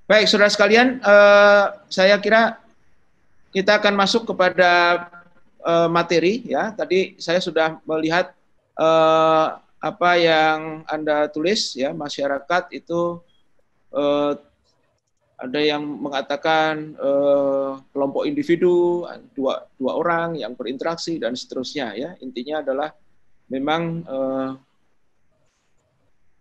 Baik, saudara sekalian, saya kira kita akan masuk kepada materi ya. Tadi saya sudah melihat apa yang Anda tulis ya, masyarakat itu ada yang mengatakan kelompok individu, dua orang yang berinteraksi dan seterusnya ya. Intinya adalah memang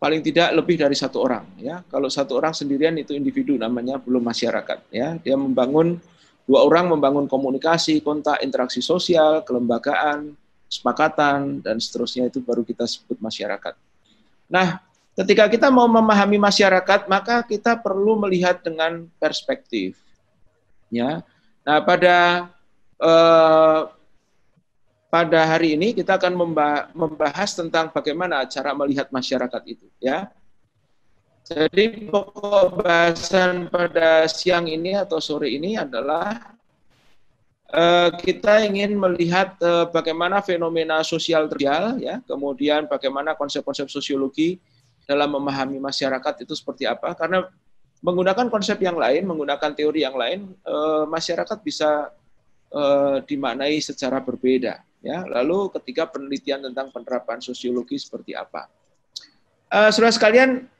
paling tidak lebih dari satu orang ya. Kalau satu orang sendirian itu individu, namanya belum masyarakat ya. Dia membangun, dua orang membangun komunikasi, kontak, interaksi sosial, kelembagaan, kesepakatan dan seterusnya, itu baru kita sebut masyarakat. Nah, ketika kita mau memahami masyarakat, maka kita perlu melihat dengan perspektif ya. Nah, pada hari ini kita akan membahas tentang bagaimana cara melihat masyarakat itu ya. Jadi pokok bahasan pada siang ini atau sore ini adalah kita ingin melihat bagaimana fenomena sosial terjadi ya, kemudian bagaimana konsep-konsep sosiologi dalam memahami masyarakat itu seperti apa, karena menggunakan konsep yang lain, menggunakan teori yang lain, masyarakat bisa dimaknai secara berbeda. Ya, lalu ketika penelitian tentang penerapan sosiologi seperti apa. Saudara sekalian,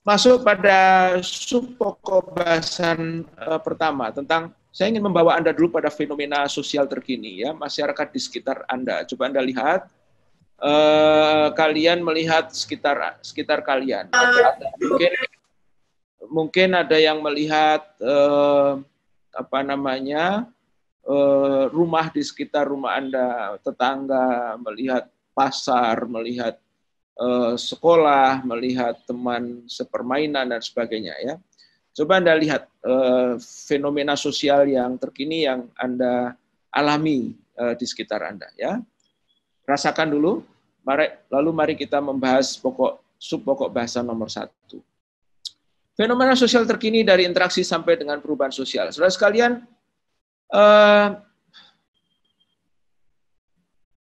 masuk pada sub pokok bahasan pertama tentang, saya ingin membawa Anda dulu pada fenomena sosial terkini ya, masyarakat di sekitar Anda. Coba Anda lihat, kalian melihat sekitar kalian. Mungkin ada yang melihat apa namanya, rumah di sekitar rumah Anda, tetangga, melihat pasar, melihat sekolah, melihat teman sepermainan dan sebagainya ya. Coba Anda lihat fenomena sosial yang terkini yang Anda alami di sekitar Anda ya. Rasakan dulu, lalu mari kita membahas sub pokok bahasa nomor 1. Fenomena sosial terkini dari interaksi sampai dengan perubahan sosial. Saudara sekalian,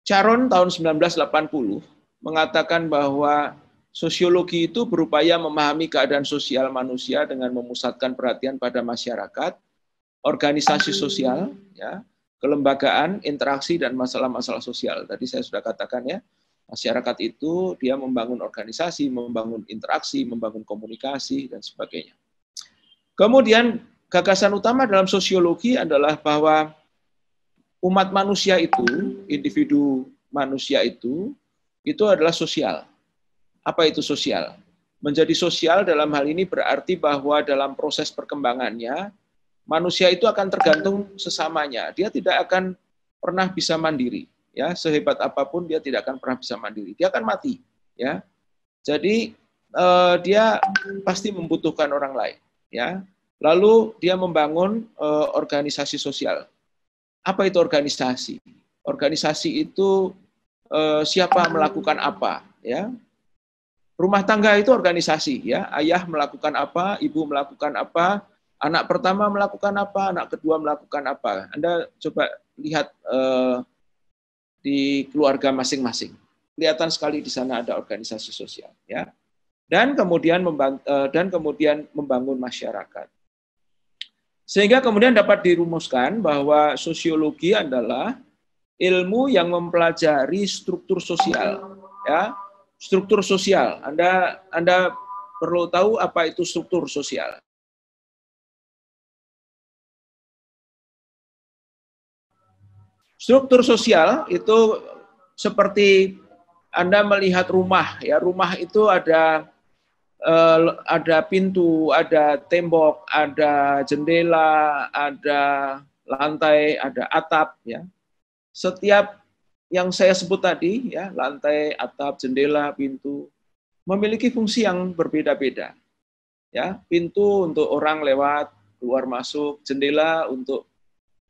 Caron tahun 1980 mengatakan bahwa sosiologi itu berupaya memahami keadaan sosial manusia dengan memusatkan perhatian pada masyarakat, organisasi sosial, ya, kelembagaan, interaksi, dan masalah-masalah sosial. Tadi saya sudah katakan ya, masyarakat itu dia membangun organisasi, membangun interaksi, membangun komunikasi, dan sebagainya. Kemudian gagasan utama dalam sosiologi adalah bahwa umat manusia itu, individu manusia itu adalah sosial. Apa itu sosial? Menjadi sosial dalam hal ini berarti bahwa dalam proses perkembangannya, manusia itu akan tergantung sesamanya. Dia tidak akan pernah bisa mandiri. Ya, sehebat apapun dia tidak akan pernah bisa mandiri. Dia akan mati. Ya, jadi dia pasti membutuhkan orang lain. Ya, lalu dia membangun organisasi sosial. Apa itu organisasi? Organisasi itu siapa melakukan apa, ya? Rumah tangga itu organisasi, ya. Ayah melakukan apa, ibu melakukan apa, anak pertama melakukan apa, anak kedua melakukan apa. Anda coba lihat di keluarga masing-masing. Kelihatan sekali di sana ada organisasi sosial, ya. Dan kemudian membangun masyarakat. Sehingga kemudian dapat dirumuskan bahwa sosiologi adalah ilmu yang mempelajari struktur sosial, ya. Struktur sosial. Anda perlu tahu apa itu struktur sosial. Struktur sosial itu seperti Anda melihat rumah, ya. Rumah itu ada pintu, ada tembok, ada jendela, ada lantai, ada atap, ya. Setiap yang saya sebut tadi, ya, lantai, atap, jendela, pintu, memiliki fungsi yang berbeda-beda. Ya, pintu untuk orang lewat, keluar masuk, jendela untuk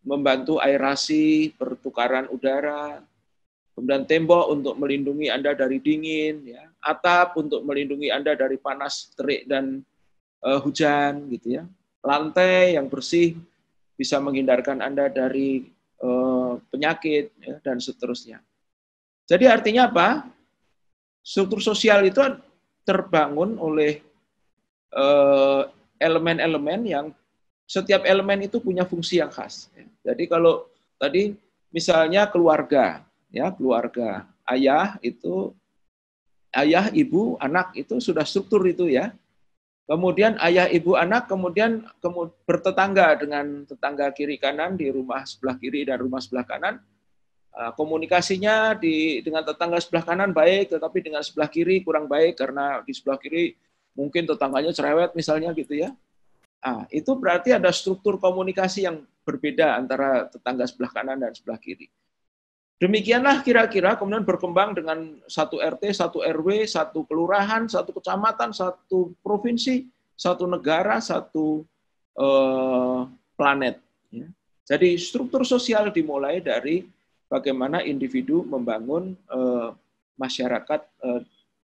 membantu aerasi, pertukaran udara, kemudian tembok untuk melindungi Anda dari dingin, ya. Atap untuk melindungi Anda dari panas, terik, dan hujan, gitu ya. Lantai yang bersih bisa menghindarkan Anda dari penyakit, ya, dan seterusnya. Jadi artinya apa? Struktur sosial itu terbangun oleh elemen-elemen yang setiap elemen itu punya fungsi yang khas. Jadi kalau tadi misalnya keluarga, ya keluarga, ayah, ibu, anak itu sudah struktur itu ya. Kemudian ayah, ibu, anak, kemudian bertetangga dengan tetangga kiri kanan di rumah sebelah kiri dan rumah sebelah kanan. Komunikasinya dengan tetangga sebelah kanan baik, tetapi dengan sebelah kiri kurang baik karena di sebelah kiri mungkin tetangganya cerewet misalnya gitu ya. Itu berarti ada struktur komunikasi yang berbeda antara tetangga sebelah kanan dan sebelah kiri. Demikianlah kira-kira kemudian berkembang dengan satu RT, satu RW, satu kelurahan, satu kecamatan, satu provinsi, satu negara, satu planet. Jadi struktur sosial dimulai dari bagaimana individu membangun masyarakat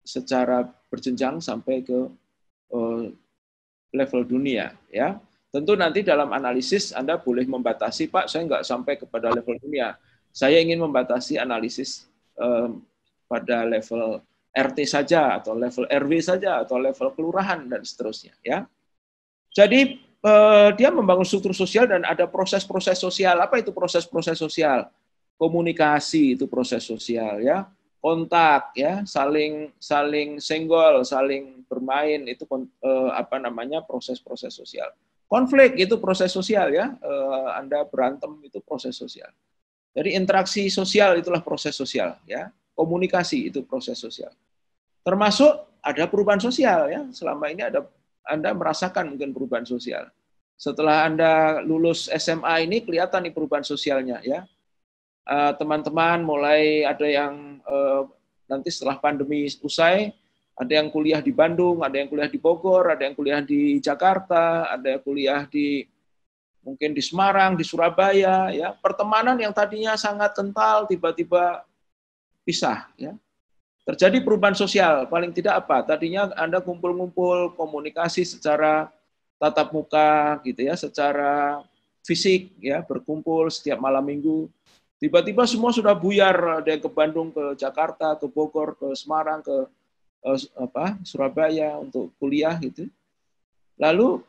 secara berjenjang sampai ke level dunia. Ya, tentu nanti dalam analisis Anda boleh membatasi, Pak, saya nggak sampai kepada level dunia. Saya ingin membatasi analisis pada level RT saja, atau level RW saja, atau level kelurahan, dan seterusnya. Ya. Jadi, dia membangun struktur sosial dan ada proses-proses sosial. Apa itu proses-proses sosial? Komunikasi itu proses sosial. Ya. Kontak, ya, saling senggol, saling bermain, itu proses-proses sosial. Konflik itu proses sosial, ya. Anda berantem itu proses sosial. Jadi interaksi sosial itulah proses sosial, ya. Komunikasi itu proses sosial. Termasuk ada perubahan sosial, ya. Selama ini Anda merasakan mungkin perubahan sosial. Setelah Anda lulus SMA ini kelihatan nih perubahan sosialnya, ya. Teman-teman mulai ada yang nanti setelah pandemi usai, ada yang kuliah di Bandung, ada yang kuliah di Bogor, ada yang kuliah di Jakarta, ada yang kuliah mungkin di Semarang, di Surabaya, ya. Pertemanan yang tadinya sangat kental tiba-tiba pisah, ya. Terjadi perubahan sosial, paling tidak apa? Tadinya Anda kumpul-kumpul, komunikasi secara tatap muka gitu ya, secara fisik ya, berkumpul setiap malam Minggu. Tiba-tiba semua sudah buyar, ada yang ke Bandung, ke Jakarta, ke Bogor, ke Semarang, ke Surabaya untuk kuliah gitu. Lalu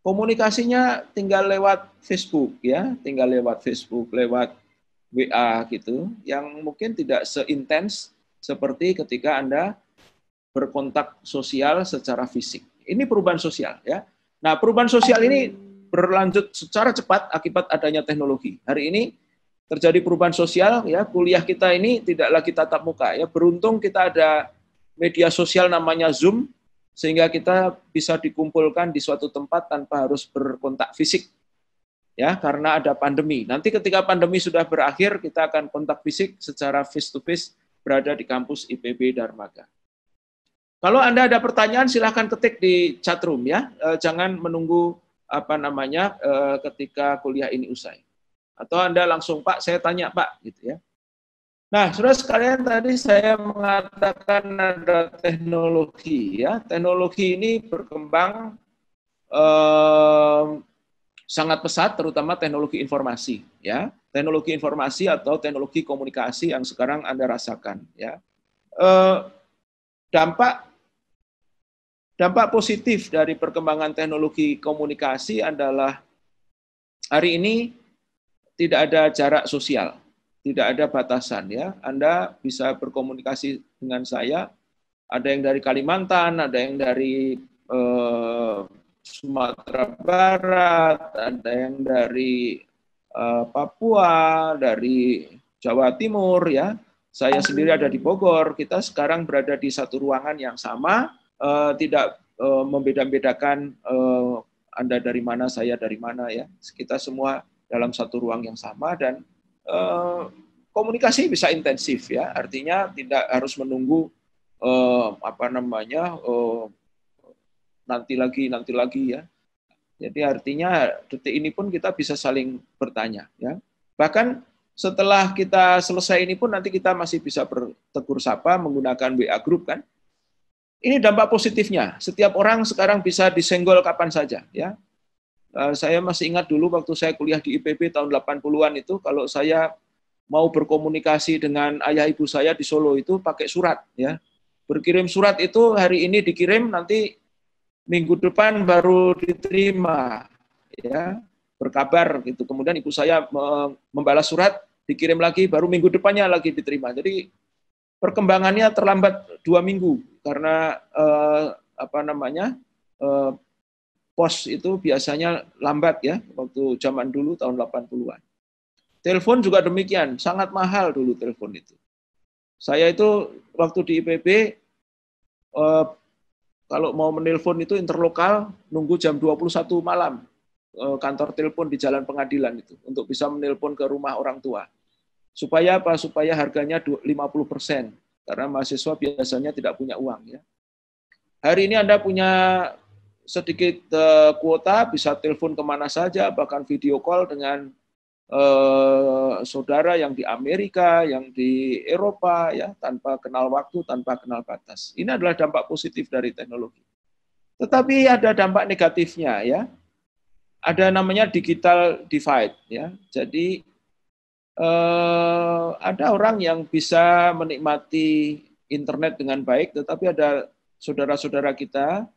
komunikasinya tinggal lewat Facebook ya, tinggal lewat Facebook, lewat WA gitu, yang mungkin tidak seintens seperti ketika Anda berkontak sosial secara fisik. Ini perubahan sosial ya. Nah, perubahan sosial ini berlanjut secara cepat akibat adanya teknologi. Hari ini terjadi perubahan sosial ya, kuliah kita ini tidak lagi tatap muka ya. Beruntung kita ada media sosial namanya Zoom, sehingga kita bisa dikumpulkan di suatu tempat tanpa harus berkontak fisik. Ya, karena ada pandemi. Nanti ketika pandemi sudah berakhir, kita akan kontak fisik secara face to face berada di kampus IPB Darmaga. Kalau Anda ada pertanyaan silahkan ketik di chatroom ya. Jangan menunggu ketika kuliah ini usai. Atau Anda langsung, Pak, saya tanya, Pak, gitu ya. Nah, saudara sekalian, tadi saya mengatakan ada teknologi ya. Teknologi ini berkembang sangat pesat, terutama teknologi informasi ya. Teknologi informasi atau teknologi komunikasi yang sekarang Anda rasakan ya. Dampak positif dari perkembangan teknologi komunikasi adalah hari ini tidak ada jarak sosial, tidak ada batasan ya. Anda bisa berkomunikasi dengan saya, ada yang dari Kalimantan, ada yang dari Sumatera Barat, ada yang dari Papua, dari Jawa Timur ya. Saya sendiri ada di Bogor. Kita sekarang berada di satu ruangan yang sama, tidak membeda-bedakan Anda dari mana, saya dari mana ya. Kita semua dalam satu ruang yang sama dan komunikasi bisa intensif ya. Artinya tidak harus menunggu nanti lagi ya. Jadi artinya detik ini pun kita bisa saling bertanya ya. Bahkan setelah kita selesai ini pun nanti kita masih bisa bertegur sapa menggunakan WA group kan. Ini dampak positifnya. Setiap orang sekarang bisa disenggol kapan saja ya. Saya masih ingat dulu waktu saya kuliah di IPB tahun 80-an itu, kalau saya mau berkomunikasi dengan ayah ibu saya di Solo itu pakai surat ya. Berkirim surat itu hari ini dikirim, nanti minggu depan baru diterima, ya, berkabar gitu. Kemudian ibu saya membalas surat, dikirim lagi, baru minggu depannya lagi diterima. Jadi perkembangannya terlambat 2 minggu karena pos itu biasanya lambat ya, waktu zaman dulu tahun 80-an. Telepon juga demikian, sangat mahal dulu telepon itu. Saya itu waktu di IPB, kalau mau menelpon itu interlokal, nunggu jam 21 malam, kantor telepon di Jalan Pengadilan itu, untuk bisa menelpon ke rumah orang tua. Supaya apa? Supaya harganya 50%, karena mahasiswa biasanya tidak punya uang. Ya. Hari ini Anda punya sedikit kuota, bisa telepon kemana saja, bahkan video call dengan saudara yang di Amerika, yang di Eropa, ya, tanpa kenal waktu, tanpa kenal batas. Ini adalah dampak positif dari teknologi. Tetapi ada dampak negatifnya, ya. Ada namanya digital divide, ya. Jadi ada orang yang bisa menikmati internet dengan baik, tetapi ada saudara-saudara kita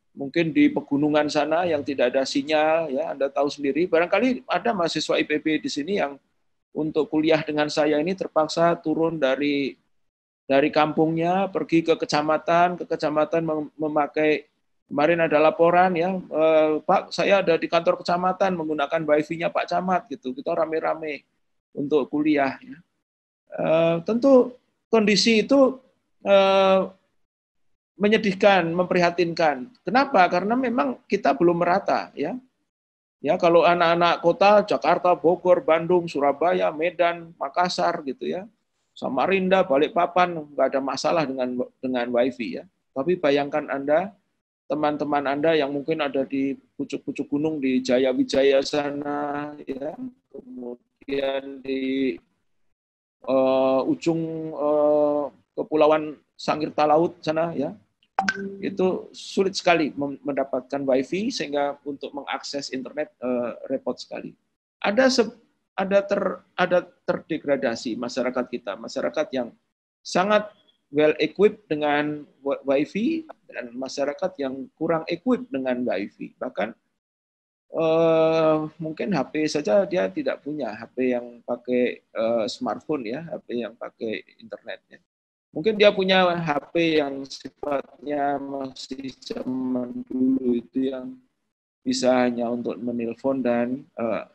mungkin di pegunungan sana yang tidak ada sinyal, ya Anda tahu sendiri. Barangkali ada mahasiswa IPB di sini yang untuk kuliah dengan saya ini terpaksa turun dari kampungnya pergi ke kecamatan memakai, kemarin ada laporan ya, Pak, saya ada di kantor kecamatan menggunakan wifi-nya Pak Camat gitu. Kita rame-rame untuk kuliah. Ya. Tentu kondisi itu menyedihkan, memprihatinkan. Kenapa? Karena memang kita belum merata, ya. Ya, kalau anak-anak kota Jakarta, Bogor, Bandung, Surabaya, Medan, Makassar gitu ya. Samarinda, Balikpapan nggak ada masalah dengan wifi ya. Tapi bayangkan Anda, teman-teman Anda yang mungkin ada di pucuk-pucuk gunung di Jaya Wijaya sana ya. Kemudian di ujung kepulauan Sangir Talaut sana ya. Itu sulit sekali mendapatkan wifi sehingga untuk mengakses internet repot sekali. Ada terdegradasi masyarakat kita, masyarakat yang sangat well equipped dengan wifi dan masyarakat yang kurang equipped dengan wifi. Bahkan mungkin HP saja dia tidak punya, HP yang pakai smartphone ya, HP yang pakai internet ya. Mungkin dia punya HP yang sifatnya masih zaman dulu itu yang bisa hanya untuk menelpon dan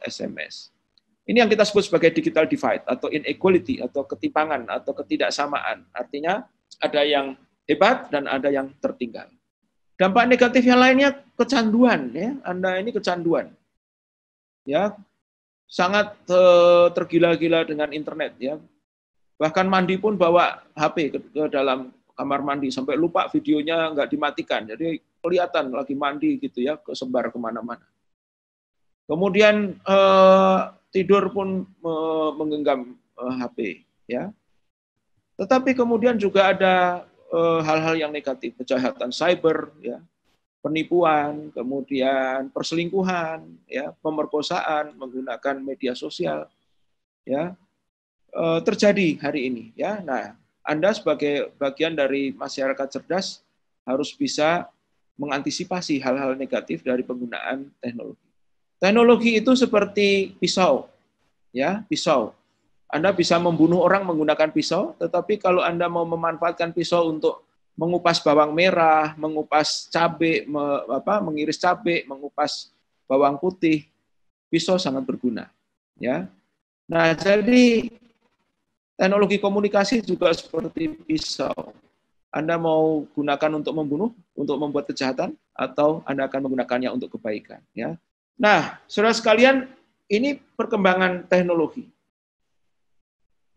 SMS. Ini yang kita sebut sebagai digital divide atau inequality atau ketimpangan atau ketidaksamaan. Artinya ada yang hebat dan ada yang tertinggal. Dampak negatif yang lainnya kecanduan ya. Anda ini kecanduan. Ya. Sangat tergila-gila dengan internet ya. Bahkan mandi pun bawa HP ke dalam kamar mandi, sampai lupa videonya nggak dimatikan. Jadi kelihatan lagi mandi gitu ya, kesebar kemana-mana. Kemudian tidur pun menggenggam HP. Ya. Tetapi kemudian juga ada hal-hal yang negatif, kejahatan cyber, ya, penipuan, kemudian perselingkuhan, ya, pemerkosaan menggunakan media sosial. Ya. Terjadi hari ini ya. Nah, Anda sebagai bagian dari masyarakat cerdas harus bisa mengantisipasi hal-hal negatif dari penggunaan teknologi. Teknologi itu seperti pisau ya, pisau. Anda bisa membunuh orang menggunakan pisau, tetapi kalau Anda mau memanfaatkan pisau untuk mengupas bawang merah, mengupas cabai, mengiris cabai, mengupas bawang putih, pisau sangat berguna ya. Nah, jadi teknologi komunikasi juga seperti pisau. Anda mau gunakan untuk membunuh, untuk membuat kejahatan, atau Anda akan menggunakannya untuk kebaikan. Ya. Nah, saudara sekalian, ini perkembangan teknologi.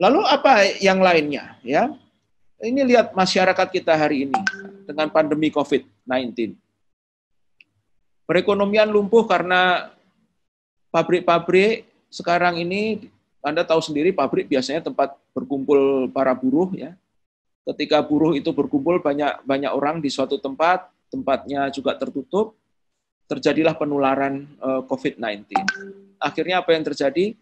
Lalu apa yang lainnya? Ya, ini lihat masyarakat kita hari ini dengan pandemi COVID-19. Perekonomian lumpuh karena pabrik-pabrik sekarang ini. Anda tahu sendiri pabrik biasanya tempat berkumpul para buruh ya. Ketika buruh itu berkumpul banyak orang di suatu tempat, tempatnya juga tertutup, terjadilah penularan COVID-19. Akhirnya apa yang terjadi?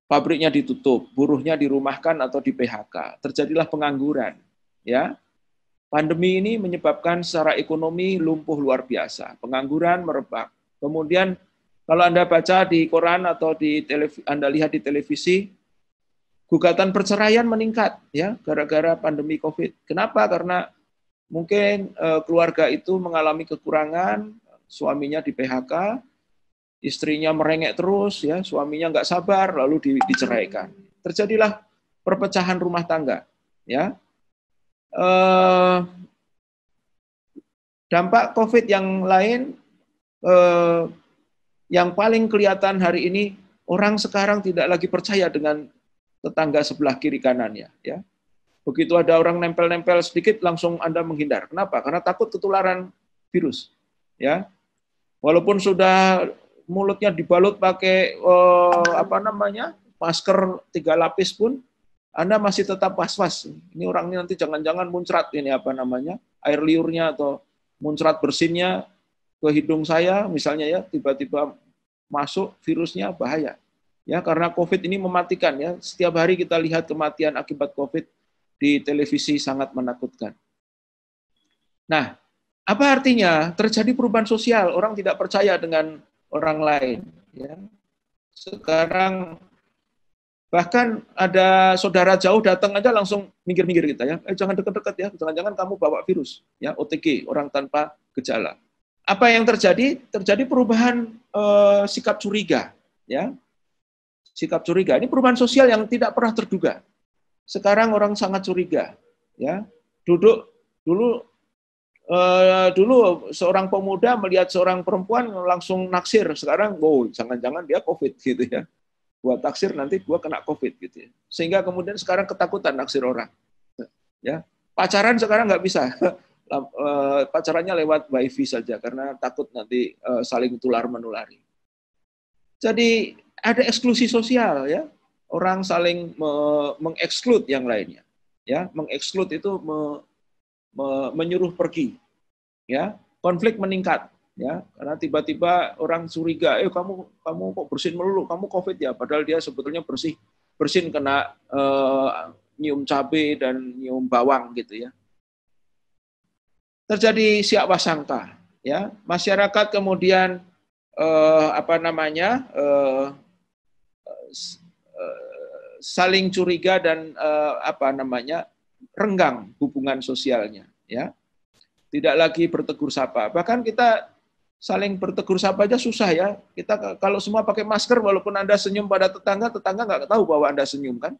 Pabriknya ditutup, buruhnya dirumahkan atau di PHK. Terjadilah pengangguran, ya. Pandemi ini menyebabkan secara ekonomi lumpuh luar biasa, pengangguran merebak. Kemudian kalau Anda baca di koran atau Anda lihat di televisi, gugatan perceraian meningkat ya gara-gara pandemi COVID. Kenapa? Karena mungkin keluarga itu mengalami kekurangan, suaminya di PHK, istrinya merengek terus, ya suaminya nggak sabar, lalu diceraikan. Terjadilah perpecahan rumah tangga. Ya, dampak COVID yang lain, yang paling kelihatan hari ini, orang sekarang tidak lagi percaya dengan tetangga sebelah kiri kanannya. Ya, begitu ada orang nempel-nempel sedikit, langsung Anda menghindar. Kenapa? Karena takut ketularan virus. Ya, walaupun sudah mulutnya dibalut pakai masker 3 lapis pun, Anda masih tetap was-was. Ini orangnya nanti jangan-jangan muncrat air liurnya atau muncrat bersinnya ke hidung saya misalnya ya, tiba-tiba masuk virusnya, bahaya. Ya, karena COVID ini mematikan ya. Setiap hari kita lihat kematian akibat COVID di televisi sangat menakutkan. Nah, apa artinya? Terjadi perubahan sosial, orang tidak percaya dengan orang lain. Ya. Sekarang bahkan ada saudara jauh datang aja langsung minggir-minggir kita ya. Jangan dekat-dekat ya, jangan-jangan kamu bawa virus. Ya, OTG, orang tanpa gejala. Apa yang terjadi? Terjadi perubahan sikap curiga. Ya. Sikap curiga. Ini perubahan sosial yang tidak pernah terduga. Sekarang orang sangat curiga. Ya. Dulu seorang pemuda melihat seorang perempuan langsung naksir. Sekarang, jangan-jangan dia COVID gitu ya. Gua taksir nanti gua kena COVID gitu ya. Sehingga kemudian sekarang ketakutan naksir orang. Ya, pacaran sekarang nggak bisa. Pacarannya lewat wifi saja karena takut nanti saling tular menulari. Jadi ada eksklusi sosial ya. Orang saling mengeksklud yang lainnya. Ya, mengeksklud itu menyuruh pergi, ya, konflik meningkat, ya, karena tiba-tiba orang curiga, kamu kok bersin melulu, kamu COVID ya, padahal dia sebetulnya bersin kena nyium cabai dan nyium bawang gitu ya. Terjadi siak wasangka, ya, masyarakat kemudian saling curiga dan renggang hubungan sosialnya, ya. Tidak lagi bertegur sapa. Bahkan kita saling bertegur sapa aja susah ya. Kita kalau semua pakai masker, walaupun Anda senyum pada tetangga nggak tahu bahwa Anda senyum kan.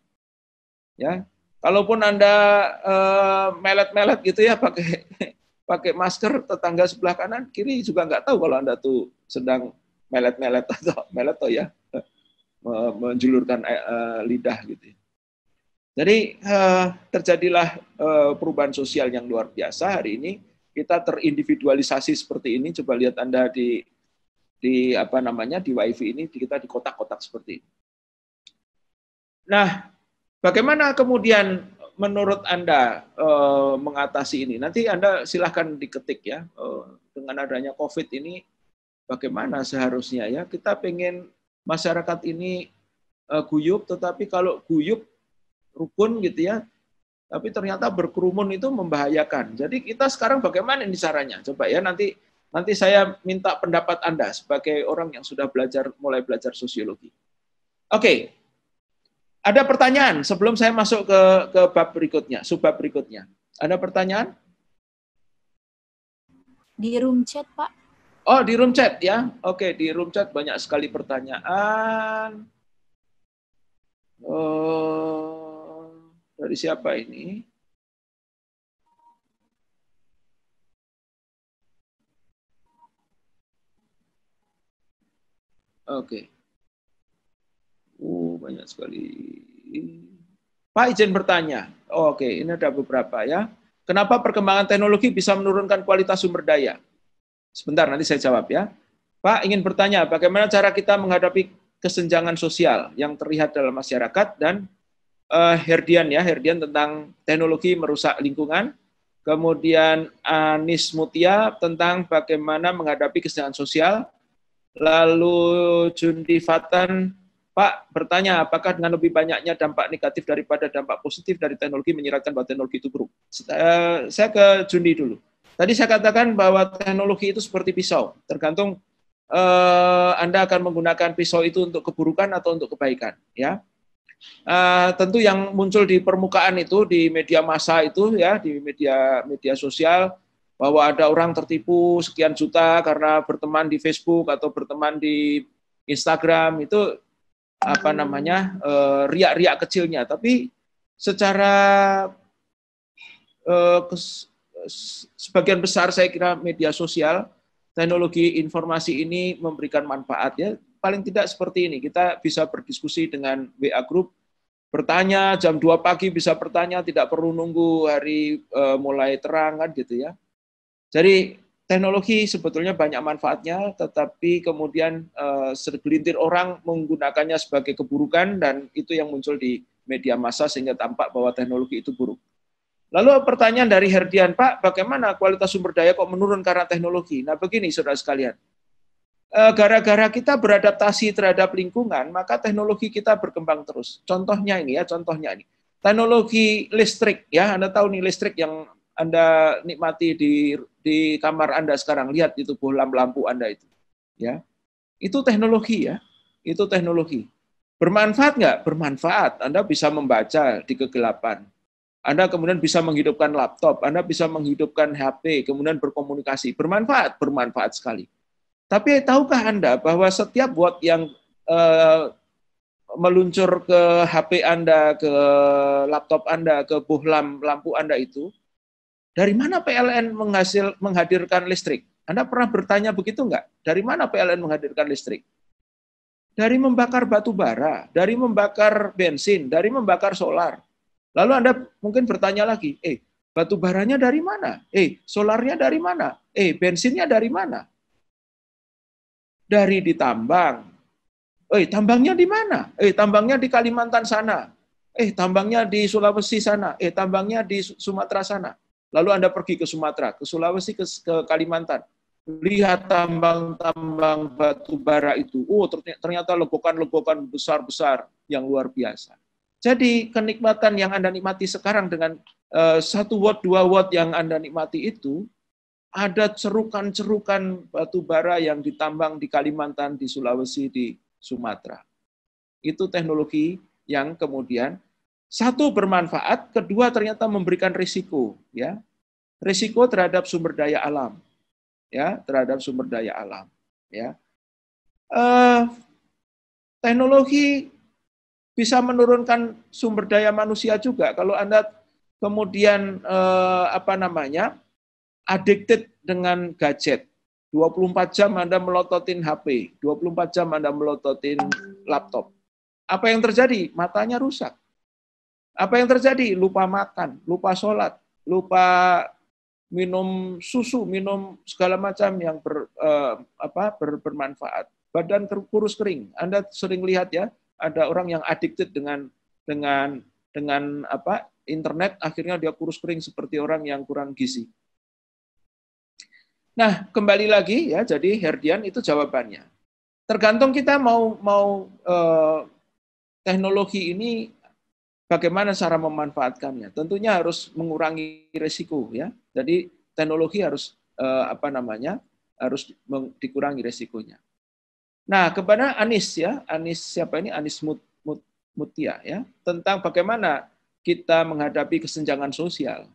Ya. Kalaupun Anda melet-melet gitu ya pakai masker, tetangga sebelah kanan kiri juga nggak tahu kalau Anda tuh sedang melet-melet atau ya menjulurkan lidah gitu. Jadi terjadilah perubahan sosial yang luar biasa hari ini. Kita terindividualisasi seperti ini. Coba lihat Anda di wifi ini, kita di kotak-kotak seperti ini. Nah, bagaimana kemudian menurut Anda mengatasi ini? Nanti Anda silahkan diketik ya. Dengan adanya COVID ini, bagaimana seharusnya ya? Kita pengen masyarakat ini guyup, tetapi kalau guyup rukun gitu ya, tapi ternyata berkerumun itu membahayakan. Jadi kita sekarang bagaimana ini caranya? Coba ya nanti saya minta pendapat Anda sebagai orang yang sudah mulai belajar sosiologi. Oke. Ada pertanyaan sebelum saya masuk ke bab berikutnya, subbab berikutnya. Ada pertanyaan? Di room chat, Pak. Oh, di room chat ya. Oke, di room chat banyak sekali pertanyaan. Dari siapa ini? Oke. Banyak sekali. Pak izin bertanya. Oke, ini ada beberapa ya. Kenapa perkembangan teknologi bisa menurunkan kualitas sumber daya? Sebentar, nanti saya jawab ya. Pak ingin bertanya, bagaimana cara kita menghadapi kesenjangan sosial yang terlihat dalam masyarakat, dan Herdian tentang teknologi merusak lingkungan, kemudian Anis Mutia tentang bagaimana menghadapi kesenjangan sosial, lalu Jundi Fatan Pak bertanya, apakah dengan lebih banyaknya dampak negatif daripada dampak positif dari teknologi menyiratkan bahwa teknologi itu buruk? Saya ke Juni dulu. Tadi saya katakan bahwa teknologi itu seperti pisau, tergantung Anda akan menggunakan pisau itu untuk keburukan atau untuk kebaikan. Ya, tentu yang muncul di permukaan itu di media massa itu ya, di media sosial, bahwa ada orang tertipu sekian juta karena berteman di Facebook atau berteman di Instagram, itu apa namanya, riak-riak kecilnya, tapi secara sebagian besar saya kira media sosial, teknologi informasi ini memberikan manfaat ya. Paling tidak seperti ini, kita bisa berdiskusi dengan WA Group, bertanya jam 2 pagi bisa bertanya, tidak perlu nunggu hari mulai terang kan gitu ya. Jadi teknologi sebetulnya banyak manfaatnya, tetapi kemudian segelintir orang menggunakannya sebagai keburukan, dan itu yang muncul di media massa sehingga tampak bahwa teknologi itu buruk. Lalu pertanyaan dari Herdian, Pak, bagaimana kualitas sumber daya kok menurun karena teknologi? Nah begini saudara sekalian, gara-gara kita beradaptasi terhadap lingkungan, maka teknologi kita berkembang terus. Contohnya ini ya, contohnya ini. Teknologi listrik ya, Anda tahu nih listrik yang Anda nikmati di kamar Anda sekarang, lihat itu bohlam lampu Anda itu. Ya. Itu teknologi ya. Itu teknologi. Bermanfaat nggak? Bermanfaat. Anda bisa membaca di kegelapan. Anda kemudian bisa menghidupkan laptop, Anda bisa menghidupkan HP, kemudian berkomunikasi. Bermanfaat, bermanfaat sekali. Tapi tahukah Anda bahwa setiap watt yang meluncur ke HP Anda, ke laptop Anda, ke bohlam lampu Anda itu, dari mana PLN menghadirkan listrik? Anda pernah bertanya begitu enggak? Dari mana PLN menghadirkan listrik? Dari membakar batu bara, dari membakar bensin, dari membakar solar. Lalu Anda mungkin bertanya lagi, batu baranya dari mana? Solarnya dari mana? Bensinnya dari mana? Dari ditambang. Tambangnya di mana? Tambangnya di Kalimantan sana. Tambangnya di Sulawesi sana. Tambangnya di Sumatera sana. Lalu Anda pergi ke Sumatera, ke Sulawesi, ke Kalimantan. Lihat tambang-tambang batu bara itu. Ternyata legokan-legokan besar-besar yang luar biasa. Jadi kenikmatan yang Anda nikmati sekarang dengan 1 watt, 2 watt yang Anda nikmati itu, ada cerukan-cerukan batu bara yang ditambang di Kalimantan, di Sulawesi, di Sumatera. Itu teknologi yang kemudian satu bermanfaat, kedua ternyata memberikan risiko, ya. Risiko terhadap sumber daya alam. Ya, terhadap sumber daya alam, ya. Teknologi bisa menurunkan sumber daya manusia juga kalau Anda kemudian addicted dengan gadget. 24 jam Anda melototin HP, 24 jam Anda melototin laptop. Apa yang terjadi? Matanya rusak. Apa yang terjadi? Lupa makan, lupa sholat, lupa minum susu, minum segala macam yang bermanfaat. Badan kurus kering. Anda sering lihat ya, ada orang yang addicted dengan internet, akhirnya dia kurus kering seperti orang yang kurang gizi. Nah, kembali lagi ya, jadi Herdian itu jawabannya. Tergantung kita mau teknologi ini bagaimana cara memanfaatkannya. Tentunya harus mengurangi risiko ya. Jadi teknologi harus harus dikurangi risikonya. Nah, kepada Anies ya, Anies siapa ini? Anies Mutia ya, tentang bagaimana kita menghadapi kesenjangan sosial.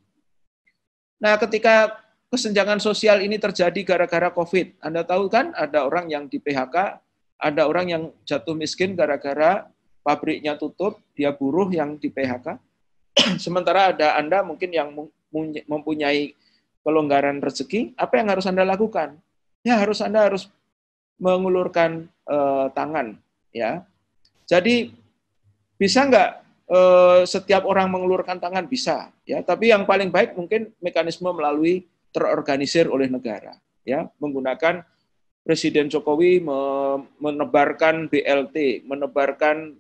Nah, ketika kesenjangan sosial ini terjadi gara-gara COVID. Anda tahu kan ada orang yang di PHK, ada orang yang jatuh miskin gara-gara pabriknya tutup, dia buruh yang di PHK. Sementara ada Anda mungkin yang mempunyai pelonggaran rezeki, apa yang harus Anda lakukan? Ya Anda harus mengulurkan tangan. Ya, jadi bisa nggak setiap orang mengulurkan tangan? Bisa. Ya, tapi yang paling baik mungkin mekanisme melalui terorganisir oleh negara, ya, menggunakan Presiden Jokowi menebarkan BLT, menebarkan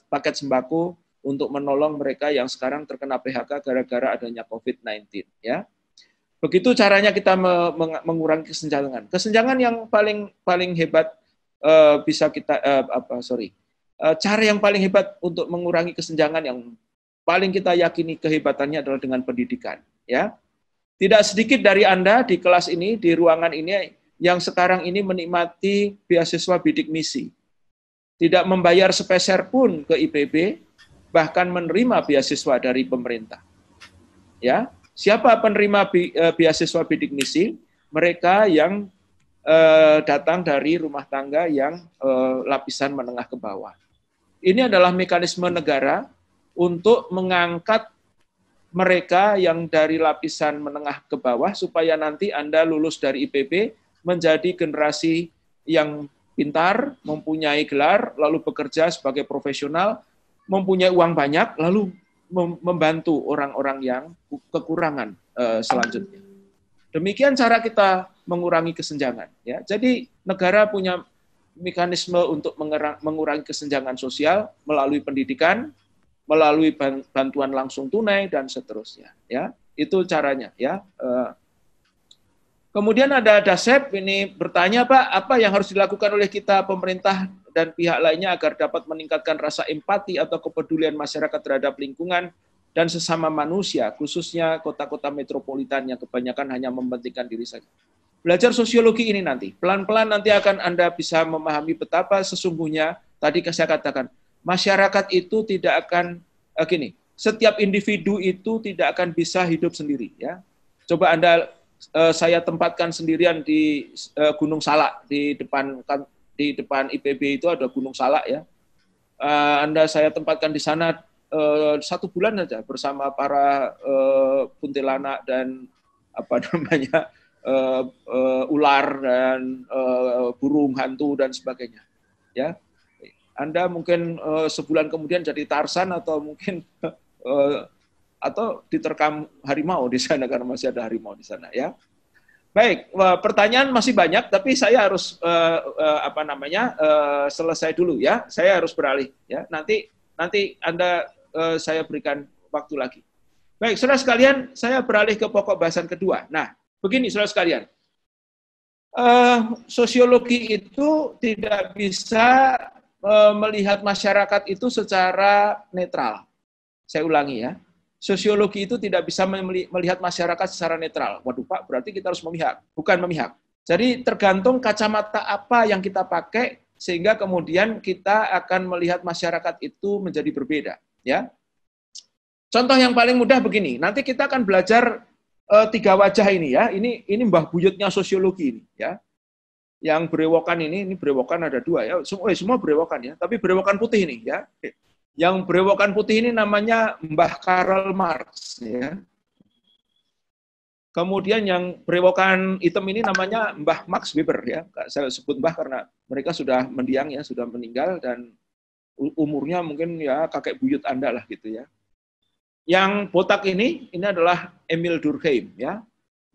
paket sembako untuk menolong mereka yang sekarang terkena PHK gara-gara adanya COVID-19, ya. Begitu caranya kita mengurangi kesenjangan. Kesenjangan yang paling hebat cara yang paling hebat untuk mengurangi kesenjangan yang paling kita yakini kehebatannya adalah dengan pendidikan, ya. Tidak sedikit dari Anda di kelas ini, di ruangan ini yang sekarang ini menikmati beasiswa bidik misi. Tidak membayar sepeser pun ke IPB, bahkan menerima beasiswa dari pemerintah. Ya, siapa penerima beasiswa bidik misi? Mereka yang datang dari rumah tangga yang lapisan menengah ke bawah. Ini adalah mekanisme negara untuk mengangkat mereka yang dari lapisan menengah ke bawah supaya nanti Anda lulus dari IPB menjadi generasi yang pintar, mempunyai gelar, lalu bekerja sebagai profesional, mempunyai uang banyak, lalu membantu orang-orang yang kekurangan selanjutnya. Demikian cara kita mengurangi kesenjangan. Ya. Jadi negara punya mekanisme untuk mengurangi kesenjangan sosial melalui pendidikan, melalui bantuan langsung tunai dan seterusnya. Ya, itu caranya. Ya. Kemudian ada Dasep ini bertanya, Pak, apa yang harus dilakukan oleh kita pemerintah dan pihak lainnya agar dapat meningkatkan rasa empati atau kepedulian masyarakat terhadap lingkungan dan sesama manusia, khususnya kota-kota metropolitan yang kebanyakan hanya mementingkan diri saja. Belajar sosiologi ini nanti, pelan-pelan nanti akan Anda bisa memahami betapa sesungguhnya, tadi saya katakan, masyarakat itu tidak akan, setiap individu itu tidak akan bisa hidup sendiri. Ya. Coba Anda, saya tempatkan sendirian di Gunung Salak, di depan IPB itu ada Gunung Salak, ya. Anda saya tempatkan di sana 1 bulan saja bersama para kuntilanak dan ular dan burung hantu dan sebagainya. Ya, Anda mungkin sebulan kemudian jadi Tarsan atau mungkin atau diterkam harimau di sana karena masih ada harimau di sana. Ya, baik. Pertanyaan masih banyak, tapi saya harus selesai dulu ya. Saya harus beralih. Ya, nanti Anda saya berikan waktu lagi. Baik, saudara sekalian, saya beralih ke pokok bahasan kedua. Nah, begini saudara sekalian, sosiologi itu tidak bisa melihat masyarakat itu secara netral. Saya ulangi ya, sosiologi itu tidak bisa melihat masyarakat secara netral. Waduh Pak, berarti kita harus memihak, bukan memihak. Jadi tergantung kacamata apa yang kita pakai, sehingga kemudian kita akan melihat masyarakat itu menjadi berbeda. Ya, contoh yang paling mudah begini. Nanti kita akan belajar 3 wajah ini ya. Ini mbah buyutnya sosiologi ini ya. Yang berewokan ini berewokan ada 2 ya. Semua berewokan ya. Tapi berewokan putih ini ya. Yang berewokan putih ini namanya Mbah Karl Marx ya. Kemudian yang berewokan hitam ini namanya Mbah Max Weber ya. Saya sebut Mbah karena mereka sudah mendiang ya, sudah meninggal dan umurnya mungkin ya kakek buyut Anda lah gitu ya. Yang botak ini adalah Emil Durkheim ya.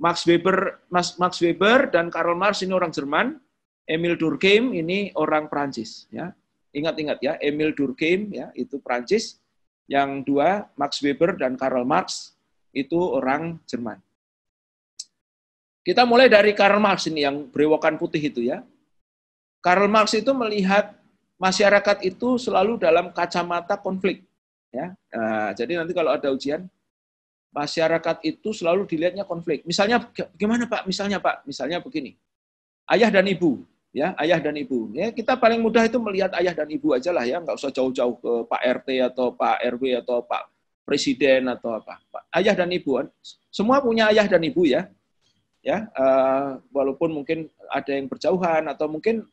Max Weber dan Karl Marx ini orang Jerman, Emil Durkheim ini orang Prancis ya. Ingat-ingat ya, Emil Durkheim ya itu Prancis, yang 2 Max Weber dan Karl Marx itu orang Jerman. Kita mulai dari Karl Marx ini yang berewokan putih itu ya. Karl Marx itu melihat masyarakat itu selalu dalam kacamata konflik. Ya. Nah, jadi nanti kalau ada ujian, masyarakat itu selalu dilihatnya konflik. Misalnya, gimana Pak? Misalnya begini, ayah dan ibu. Ya, ayah dan ibu. Ya, kita paling mudah itu melihat ayah dan ibu aja lah ya, nggak usah jauh-jauh ke Pak RT atau Pak RW atau Pak Presiden atau apa. Ayah dan ibu, semua punya ayah dan ibu ya. Ya, walaupun mungkin ada yang berjauhan atau mungkin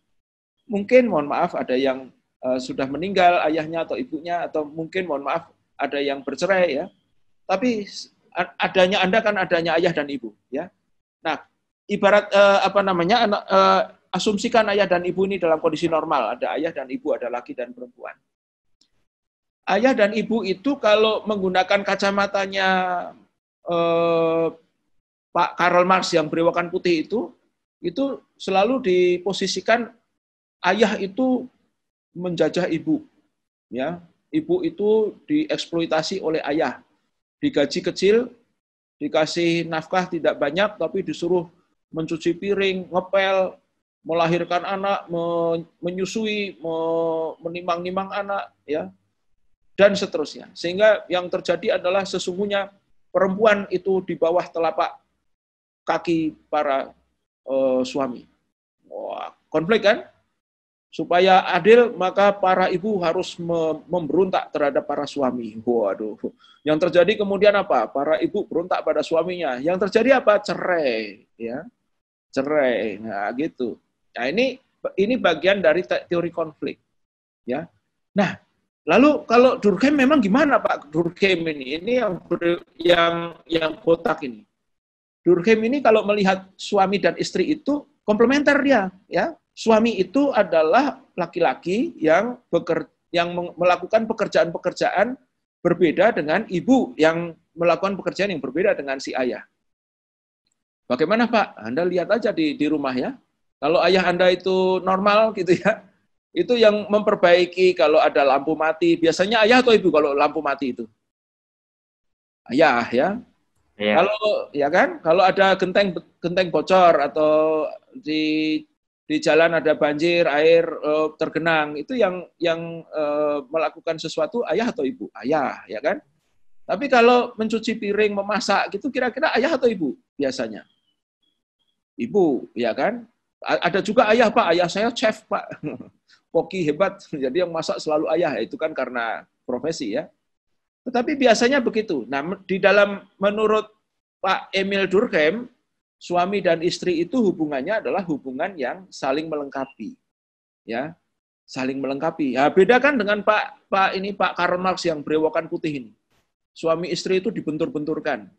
mohon maaf ada yang sudah meninggal ayahnya atau ibunya, atau mungkin mohon maaf ada yang bercerai ya. Tapi adanya Anda kan adanya ayah dan ibu ya. Nah, ibarat asumsikan ayah dan ibu ini dalam kondisi normal, ada ayah dan ibu, ada laki dan perempuan. Ayah dan ibu itu kalau menggunakan kacamatanya Pak Karl Marx yang berewokan putih itu selalu diposisikan ayah itu menjajah ibu, ya. Ibu itu dieksploitasi oleh ayah, digaji kecil, dikasih nafkah tidak banyak, tapi disuruh mencuci piring, ngepel, melahirkan anak, menyusui, menimang-nimang anak, ya, dan seterusnya. Sehingga yang terjadi adalah sesungguhnya perempuan itu di bawah telapak kaki para suami. Wah, konflik kan? Supaya adil, maka para ibu harus memberontak terhadap para suami. Waduh. Yang terjadi kemudian apa? Para ibu berontak pada suaminya. Yang terjadi apa? Cerai, ya. Cerai. Nah, gitu. Nah, ini bagian dari teori konflik, ya. Nah, lalu kalau Durkheim memang gimana, Pak? Durkheim ini yang kotak ini. Durkheim ini kalau melihat suami dan istri itu komplementer dia, ya. Suami itu adalah laki-laki yang melakukan pekerjaan-pekerjaan berbeda dengan ibu yang melakukan pekerjaan yang berbeda dengan si ayah. Bagaimana, Pak? Anda lihat aja di rumah, ya. Kalau ayah Anda itu normal gitu, ya, itu yang memperbaiki kalau ada lampu mati. Biasanya ayah atau ibu kalau lampu mati itu? Ayah, ya. Ya. Kalau ya kan, kalau ada genteng bocor atau di jalan ada banjir, air tergenang, itu yang melakukan sesuatu ayah atau ibu? Ayah, ya kan? Tapi kalau mencuci piring, memasak gitu, kira-kira ayah atau ibu biasanya? Ibu, ya kan? Ada juga ayah, Pak, ayah saya chef, Pak. Koki hebat, jadi yang masak selalu ayah, itu kan karena profesi, ya. Tetapi biasanya begitu. Nah, menurut Pak Emil Durkheim, suami dan istri itu hubungannya adalah hubungan yang saling melengkapi, ya, saling melengkapi. Ya, beda kan dengan Pak Karl Marx yang berewokan putih ini. Suami istri itu dibentur-benturkan.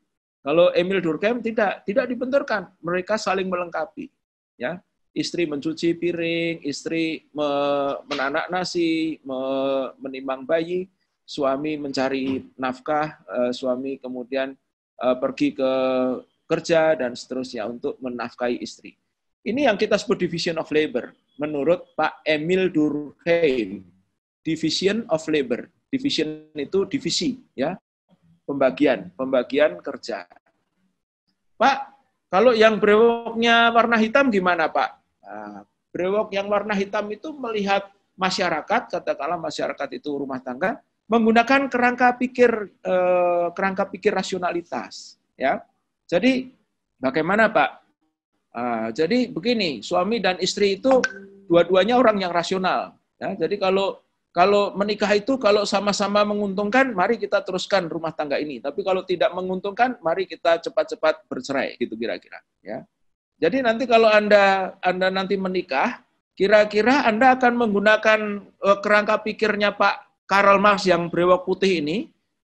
Kalau Emil Durkheim tidak dibenturkan, mereka saling melengkapi, ya. Istri mencuci piring, istri menanak nasi, menimang bayi, suami mencari nafkah, suami kemudian pergi ke kerja dan seterusnya untuk menafkahi istri. Ini yang kita sebut division of labor menurut Pak Emil Durkheim. Division of labor. Division itu divisi, ya. Pembagian kerja. Pak, kalau yang brewoknya warna hitam gimana, Pak? Nah, brewok yang warna hitam itu melihat masyarakat, katakanlah masyarakat itu rumah tangga, menggunakan kerangka pikir rasionalitas, ya. Jadi bagaimana, Pak? Jadi begini, suami dan istri itu dua-duanya orang yang rasional, ya. Jadi kalau menikah itu kalau sama-sama menguntungkan, mari kita teruskan rumah tangga ini. Tapi kalau tidak menguntungkan, mari kita cepat-cepat bercerai, gitu kira-kira, ya. Jadi nanti kalau Anda nanti menikah, kira-kira Anda akan menggunakan kerangka pikirnya Pak Karl Marx yang brewok putih ini,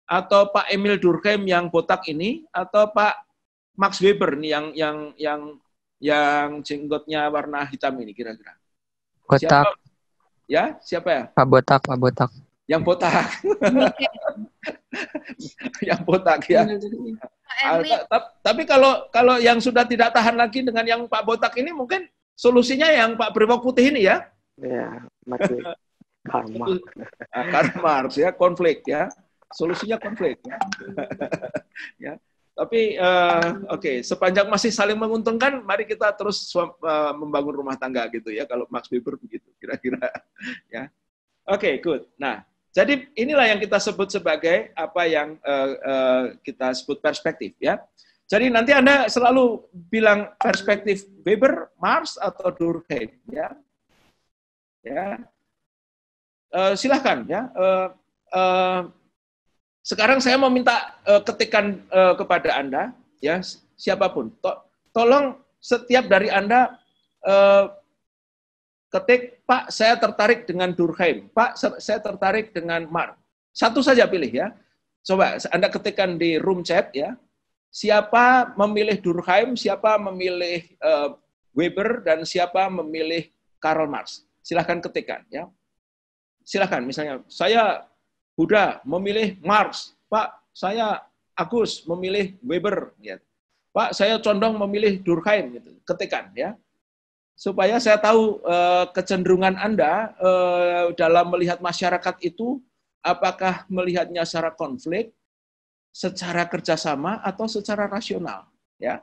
atau Pak Emil Durkheim yang botak ini, atau Pak Max Weber nih yang jenggotnya warna hitam ini kira-kira. Botak. Siapa ya? Pak Botak. Yang botak. Yang botak, ya. Tapi kalau yang sudah tidak tahan lagi dengan yang Pak Botak ini, mungkin solusinya yang Pak Brewok putih ini, ya. Ya, mati. Karl Marx, ya, konflik, ya. Solusinya konflik, ya. Ya. Tapi oke, sepanjang masih saling menguntungkan, mari kita terus membangun rumah tangga gitu, ya. Kalau Max Weber begitu, kira-kira, ya. Oke, good. Nah, jadi inilah yang kita sebut sebagai apa yang kita sebut perspektif, ya. Jadi nanti Anda selalu bilang perspektif Weber, Marx atau Durkheim, ya. Ya. Silahkan, ya. Sekarang saya mau minta ketikan kepada Anda, ya, siapapun. Tolong setiap dari Anda ketik, Pak, saya tertarik dengan Durkheim. Pak, saya tertarik dengan Marx. Satu saja pilih, ya. Coba Anda ketikkan di room chat, ya. Siapa memilih Durkheim, siapa memilih Weber, dan siapa memilih Karl Marx. Silahkan ketikkan, ya. Silahkan, misalnya, saya Buddha memilih Marx. Pak, saya Agus memilih Weber. Ya. Pak, saya condong memilih Durkheim. Gitu. Ketikkan, ya. Supaya saya tahu kecenderungan Anda dalam melihat masyarakat itu, apakah melihatnya secara konflik, secara kerjasama, atau secara rasional. Ya.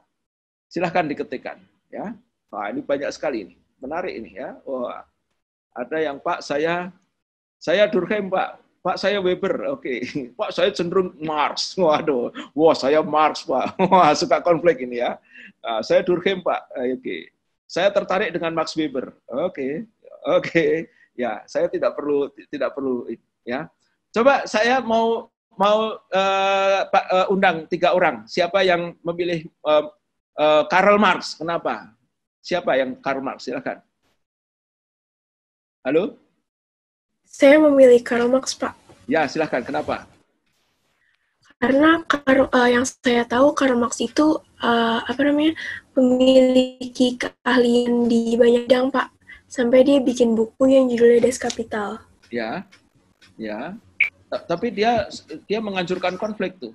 Silahkan diketikkan. Ya. Wah, ini banyak sekali ini. menarik ini ya. Wah, ada yang Pak saya Durkheim Pak. Pak saya Weber, oke. Pak saya cenderung Marx, waduh. Wah saya Marx Pak, wah suka konflik ini ya. Saya Durkheim Pak, oke. Saya tertarik dengan Max Weber, oke. Ya saya tidak perlu ya. Coba saya mau undang 3 orang. Siapa yang memilih Karl Marx? Kenapa? Siapa yang Karl Marx? Silakan. Halo? Saya memilih Karl Marx, Pak. Ya, silahkan. Kenapa? Karena yang saya tahu Karl Marx itu memiliki keahlian di banyak bidang, Pak. Sampai dia bikin buku yang judulnya Das Kapital. Ya. Tapi dia menganjurkan konflik tuh.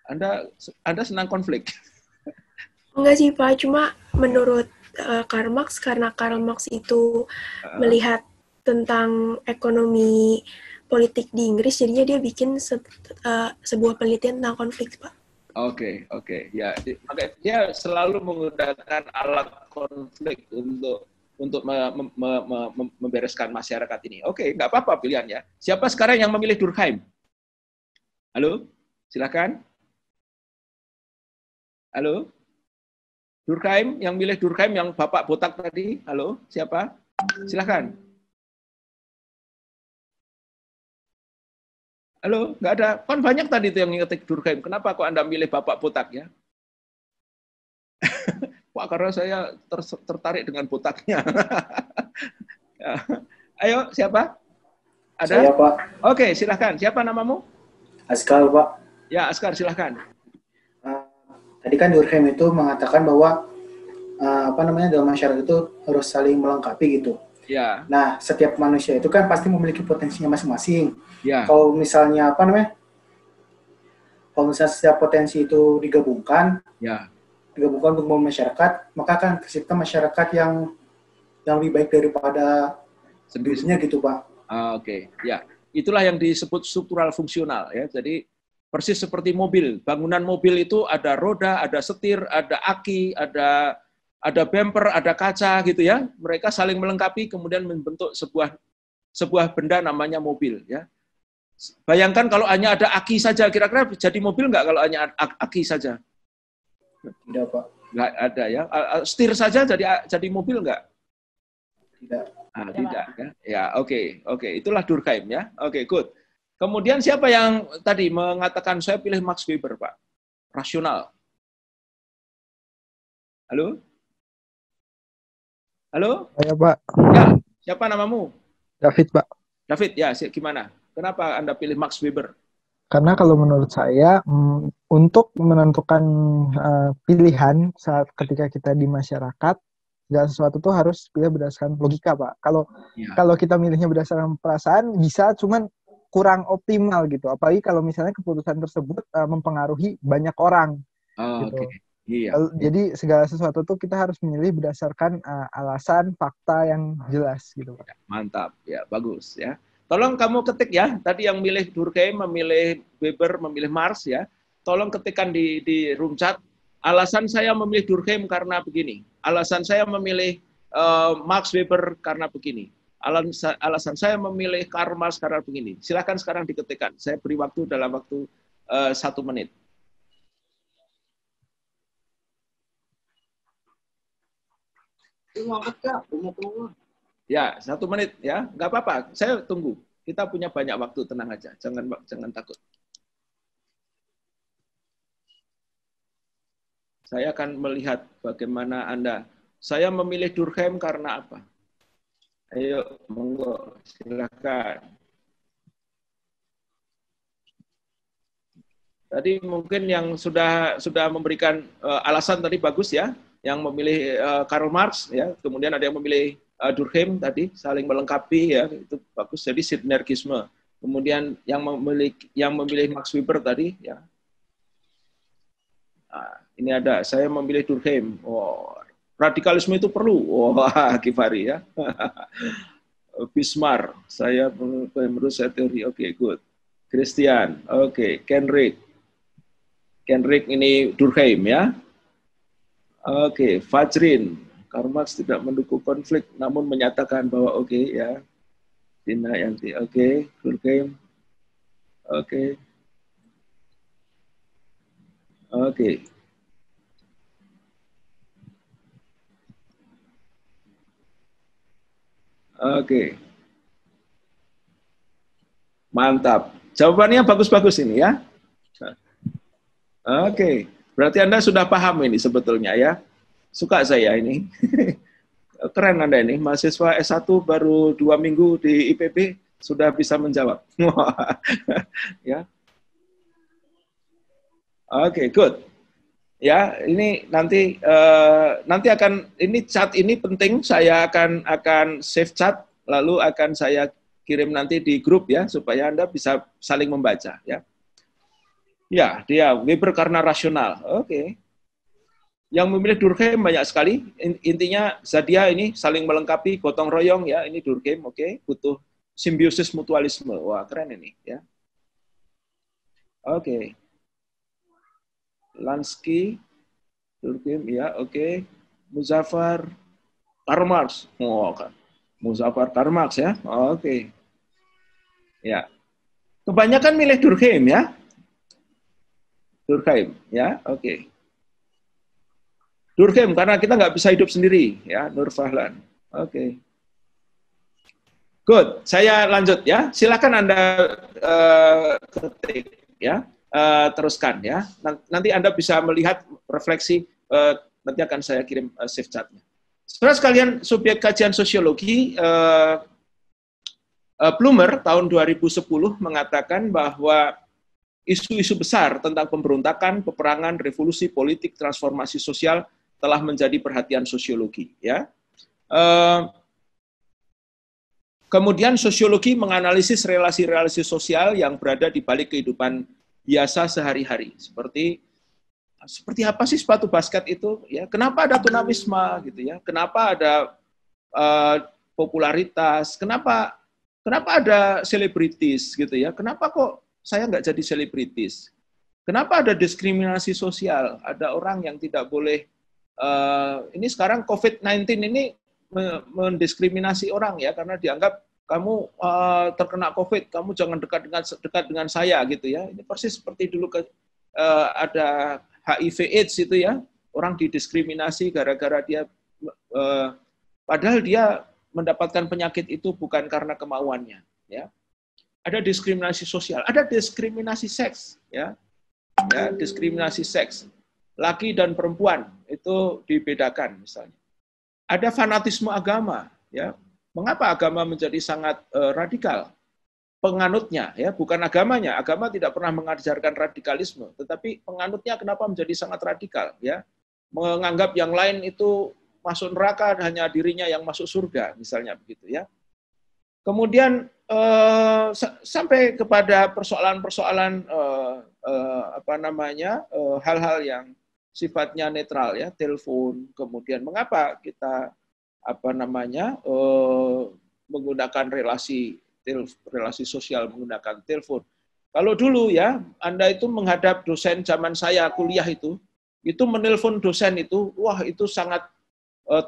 Anda senang konflik? Enggak sih, Pak. Cuma menurut Karl Marx, karena Karl Marx itu melihat tentang ekonomi politik di Inggris, jadinya dia bikin sebuah penelitian tentang konflik, Pak. Oke. Ya, makanya dia selalu menggunakan alat konflik untuk membereskan masyarakat ini. Oke, nggak apa-apa pilihannya. Siapa sekarang yang memilih Durkheim? Halo, silakan. Halo, Durkheim, yang milih Durkheim yang Bapak botak tadi. Halo, siapa? Silakan. Halo, nggak ada. Kan banyak tadi itu yang ngetik Durkheim. Kenapa kok Anda milih Bapak botak ya? Pak, karena saya tertarik dengan botaknya. Ayo, siapa? Ada? Saya, Pak. Oke, silahkan. Siapa namamu? Askar, Pak. Ya, Askar, silahkan. Tadi kan Durkheim itu mengatakan bahwa dalam masyarakat itu harus saling melengkapi gitu. Ya. Nah, setiap manusia itu kan pasti memiliki potensinya masing-masing. Ya. Kalau misalnya kalau misalnya setiap potensi itu digabungkan untuk membangun masyarakat, maka akan tercipta masyarakat yang lebih baik daripada sebelumnya gitu, Pak. Oke. Ya. Itulah yang disebut struktural fungsional ya. Jadi persis seperti mobil. Bangunan mobil itu ada roda, ada setir, ada aki, ada bumper, ada kaca gitu ya. Mereka saling melengkapi kemudian membentuk sebuah benda namanya mobil ya. Bayangkan kalau hanya ada aki saja, kira-kira jadi mobil nggak kalau hanya aki saja? Tidak, Pak. Nggak ada ya. Setir saja jadi mobil nggak? Tidak. Tidak ya. Ya, oke. Itulah Durkheim ya. Oke, good. Kemudian siapa yang tadi mengatakan saya pilih Max Weber, Pak? Rasional. Halo? Halo? Saya, Pak. Ya, siapa namamu? David, Pak. David, ya, gimana? Kenapa Anda pilih Max Weber? Karena kalau menurut saya, untuk menentukan pilihan saat ketika kita di masyarakat, segala sesuatu tuh harus pilih berdasarkan logika, Pak. Kalau kita milihnya berdasarkan perasaan, bisa, cuman kurang optimal gitu. Apalagi kalau misalnya keputusan tersebut mempengaruhi banyak orang. Gitu. Okay. Iya. Jadi segala sesuatu tuh kita harus memilih berdasarkan alasan, fakta yang jelas gitu, Pak. Mantap, ya bagus ya. Tolong kamu ketik ya, tadi yang milih Durkheim, memilih Weber, memilih Marx ya. Tolong ketikkan di room chat. Alasan saya memilih Durkheim karena begini. Alasan saya memilih Max Weber karena begini. Alasan saya memilih Karl Marx karena begini. Silakan sekarang diketikkan. Saya beri waktu dalam waktu 1 menit. Ya, 1 menit ya, nggak apa-apa. Saya tunggu. Kita punya banyak waktu, tenang aja. Jangan takut. Saya akan melihat bagaimana Anda. Saya memilih Durkheim karena apa? Ayo, monggo, silakan. Tadi mungkin yang sudah memberikan alasan tadi bagus ya. Yang memilih Karl Marx ya, kemudian ada yang memilih Durkheim tadi, saling melengkapi ya, itu bagus, jadi sinergisme. Kemudian yang memilih Max Weber tadi ya. Nah, ini ada, saya memilih Durkheim. Oh, radikalisme itu perlu. Wah, Kifari ya. Bismarck, menurut saya teori. Oke, good. Christian, oke. Kenrick ini Durkheim ya. Oke, Fajrin, Karl Marx tidak mendukung konflik, namun menyatakan bahwa oke, ya, Cina yang oke, Durkheim, oke, oke. Oke. Mantap. Jawabannya bagus-bagus ini ya. Oke. Berarti Anda sudah paham ini sebetulnya ya. Suka saya ini. Keren Anda ini. Mahasiswa S1 baru 2 minggu di IPB sudah bisa menjawab. Ya. Oke, good. Ya, ini nanti akan ini chat ini penting, saya akan save chat lalu akan saya kirim nanti di grup ya supaya Anda bisa saling membaca ya. Ya, dia Weber karena rasional. Oke. Yang memilih Durkheim banyak sekali. Intinya Zadia ini saling melengkapi, gotong royong ya, ini Durkheim, oke, butuh simbiosis mutualisme. Wah, keren ini ya. Oke. Lansky, Durkheim, ya, oke. Muzaffar, Karl Marx. Oh, Muzaffar, Karl Marx, ya, oke. Ya. Kebanyakan milih Durkheim, ya. Durkheim, ya, oke. Durkheim, karena kita nggak bisa hidup sendiri, ya, Nur Fahlan. Oke. Good, saya lanjut, ya. Silakan Anda ketik, ya. Teruskan ya. Nanti Anda bisa melihat refleksi, nanti akan saya kirim save chat-nya. Saudara sekalian, subjek kajian sosiologi, Plumer tahun 2010 mengatakan bahwa isu-isu besar tentang pemberontakan, peperangan, revolusi politik, transformasi sosial telah menjadi perhatian sosiologi. Ya. Kemudian sosiologi menganalisis relasi-relasi sosial yang berada di balik kehidupan biasa sehari-hari, seperti apa sih sepatu basket itu ya, kenapa ada tunawisme gitu ya, kenapa ada popularitas, kenapa ada selebritis gitu ya, kenapa kok saya nggak jadi selebritis, kenapa ada diskriminasi sosial, ada orang yang tidak boleh ini sekarang COVID-19 ini mendiskriminasi orang ya, karena dianggap kamu terkena COVID, kamu jangan dekat dengan saya gitu ya. Ini persis seperti dulu ada HIV/AIDS itu ya, orang didiskriminasi gara-gara dia, padahal dia mendapatkan penyakit itu bukan karena kemauannya. Ya, ada diskriminasi sosial, ada diskriminasi seks, ya, diskriminasi seks, laki dan perempuan itu dibedakan misalnya. Ada fanatisme agama, ya. Mengapa agama menjadi sangat radikal? Penganutnya, ya, bukan agamanya. Agama tidak pernah mengajarkan radikalisme, tetapi penganutnya kenapa menjadi sangat radikal, ya? Menganggap yang lain itu masuk neraka, hanya dirinya yang masuk surga, misalnya begitu, ya. Kemudian sampai kepada persoalan-persoalan hal-hal yang sifatnya netral, ya, telepon. Kemudian mengapa kita menggunakan relasi sosial menggunakan telepon. Kalau dulu ya, Anda itu menghadap dosen zaman saya kuliah itu menelpon dosen itu, wah itu sangat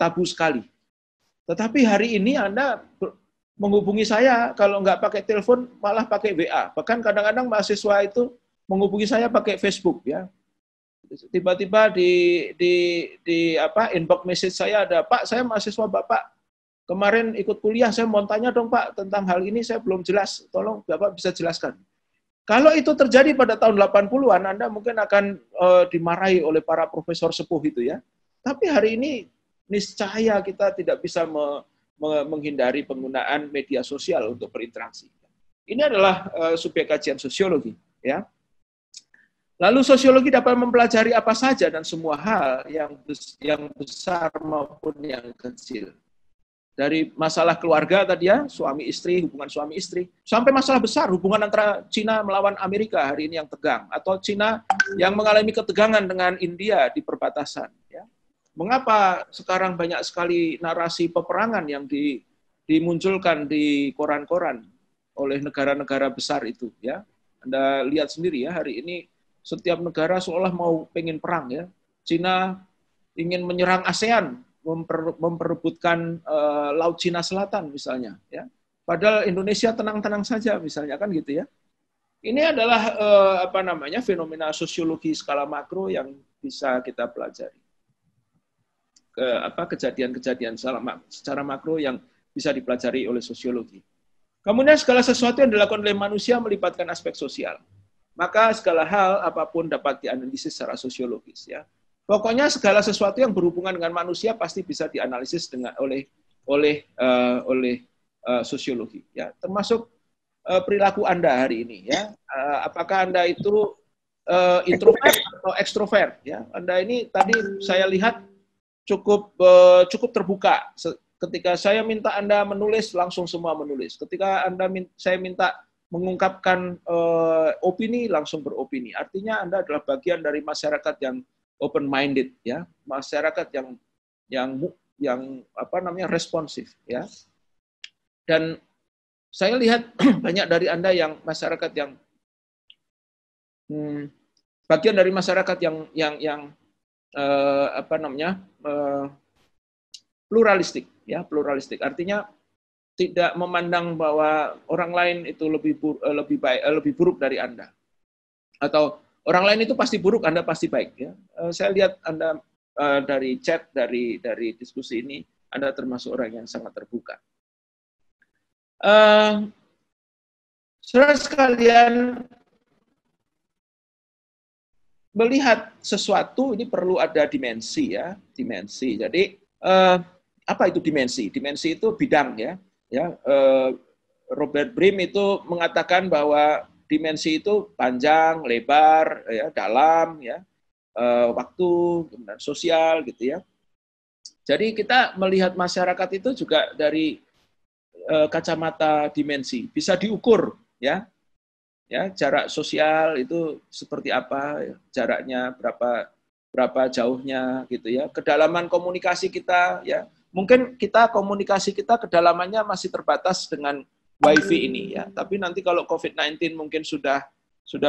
tabu sekali. Tetapi hari ini Anda menghubungi saya kalau nggak pakai telepon malah pakai WA. Bahkan kadang-kadang mahasiswa itu menghubungi saya pakai Facebook ya. Tiba-tiba di inbox message saya ada, Pak, saya mahasiswa Bapak, kemarin ikut kuliah, saya mau tanya dong Pak tentang hal ini, saya belum jelas, tolong Bapak bisa jelaskan. Kalau itu terjadi pada tahun 80-an, Anda mungkin akan dimarahi oleh para profesor sepuh itu ya. Tapi hari ini niscaya kita tidak bisa menghindari penggunaan media sosial untuk berinteraksi. Ini adalah subjek kajian sosiologi, ya. Lalu sosiologi dapat mempelajari apa saja dan semua hal yang besar maupun yang kecil. Dari masalah keluarga tadi ya, suami istri, hubungan suami istri, sampai masalah besar hubungan antara Cina melawan Amerika hari ini yang tegang, atau Cina yang mengalami ketegangan dengan India di perbatasan. Ya. Mengapa sekarang banyak sekali narasi peperangan yang dimunculkan di koran-koran oleh negara-negara besar itu? Ya, Anda lihat sendiri ya, hari ini setiap negara seolah mau pengen perang ya. Cina ingin menyerang ASEAN, memperebutkan Laut Cina Selatan misalnya, ya. Padahal Indonesia tenang-tenang saja misalnya, kan gitu ya. Ini adalah fenomena sosiologi skala makro yang bisa kita pelajari. Kejadian-kejadian secara makro yang bisa dipelajari oleh sosiologi. Kemudian segala sesuatu yang dilakukan oleh manusia melibatkan aspek sosial. Maka segala hal apapun dapat dianalisis secara sosiologis, ya. Pokoknya segala sesuatu yang berhubungan dengan manusia pasti bisa dianalisis oleh sosiologi, ya. Termasuk perilaku Anda hari ini, ya. Apakah Anda itu introvert atau ekstrovert, ya? Anda ini tadi saya lihat cukup terbuka. Ketika saya minta Anda menulis, langsung semua menulis. Ketika saya minta mengungkapkan opini, langsung beropini. Artinya Anda adalah bagian dari masyarakat yang open minded, ya, masyarakat yang responsif, ya. Dan saya lihat banyak dari Anda yang masyarakat yang bagian dari masyarakat yang pluralistik, ya, pluralistik. Artinya tidak memandang bahwa orang lain itu lebih buruk dari Anda, atau orang lain itu pasti buruk, Anda pasti baik, ya. Saya lihat Anda dari chat, dari diskusi ini, Anda termasuk orang yang sangat terbuka. Saudara sekalian, melihat sesuatu ini perlu ada dimensi, ya, dimensi. Jadi apa itu dimensi? Dimensi itu bidang, ya. Robert Brehm itu mengatakan bahwa dimensi itu panjang, lebar, ya, dalam, ya, waktu, kemudian sosial, gitu ya. Jadi kita melihat masyarakat itu juga dari kacamata dimensi, bisa diukur, ya. Ya, jarak sosial itu seperti apa, ya, jaraknya berapa jauhnya, gitu ya. Kedalaman komunikasi kita, ya. Mungkin komunikasi kita kedalamannya masih terbatas dengan WiFi ini, ya. Tapi nanti kalau COVID-19 mungkin sudah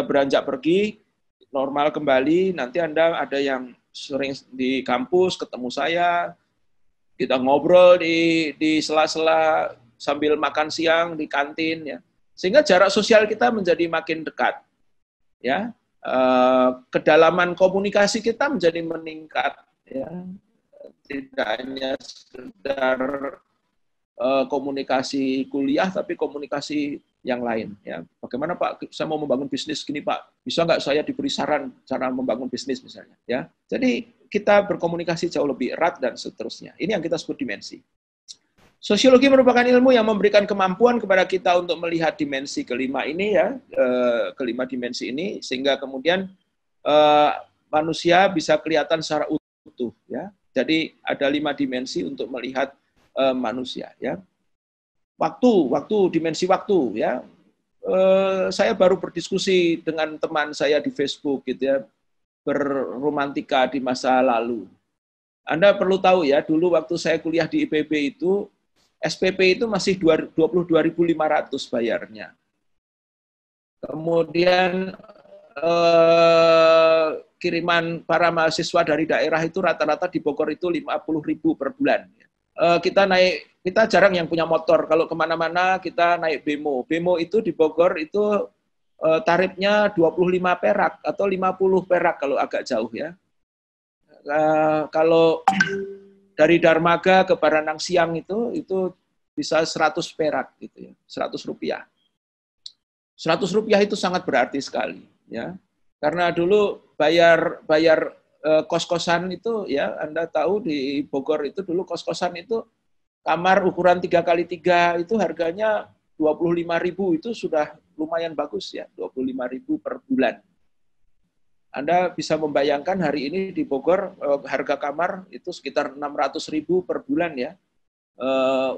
beranjak pergi, normal kembali, nanti Anda ada yang sering di kampus ketemu saya, kita ngobrol di sela-sela sambil makan siang di kantin, ya. Sehingga jarak sosial kita menjadi makin dekat, ya. Kedalaman komunikasi kita menjadi meningkat, ya. Tidak hanya sekedar komunikasi kuliah, tapi komunikasi yang lain, ya. Bagaimana Pak, saya mau membangun bisnis gini Pak, bisa nggak saya diberi saran cara membangun bisnis misalnya, ya. Jadi kita berkomunikasi jauh lebih erat dan seterusnya. Ini yang kita sebut dimensi. Sosiologi merupakan ilmu yang memberikan kemampuan kepada kita untuk melihat dimensi kelima ini, ya, kelima dimensi ini, sehingga kemudian manusia bisa kelihatan secara utuh, ya. Jadi ada 5 dimensi untuk melihat manusia, ya. Dimensi waktu, ya. Saya baru berdiskusi dengan teman saya di Facebook, gitu ya, berromantika di masa lalu. Anda perlu tahu, ya, dulu waktu saya kuliah di IPB itu SPP itu masih 22.500 bayarnya. Kemudian kiriman para mahasiswa dari daerah itu rata-rata di Bogor itu 50.000 per bulan. Kita jarang yang punya motor. Kalau kemana-mana kita naik bemo. Bemo itu di Bogor itu tarifnya 25 perak atau 50 perak kalau agak jauh, ya. Kalau dari Darmaga ke Baranang Siang itu bisa 100 perak, gitu ya, 100 rupiah. 100 rupiah itu sangat berarti sekali, ya. Karena dulu bayar kos-kosan itu, ya, Anda tahu di Bogor itu dulu kos-kosan itu kamar ukuran 3x3 itu harganya 25.000, itu sudah lumayan bagus, ya, 25.000 per bulan. Anda bisa membayangkan hari ini di Bogor harga kamar itu sekitar 600.000 per bulan, ya,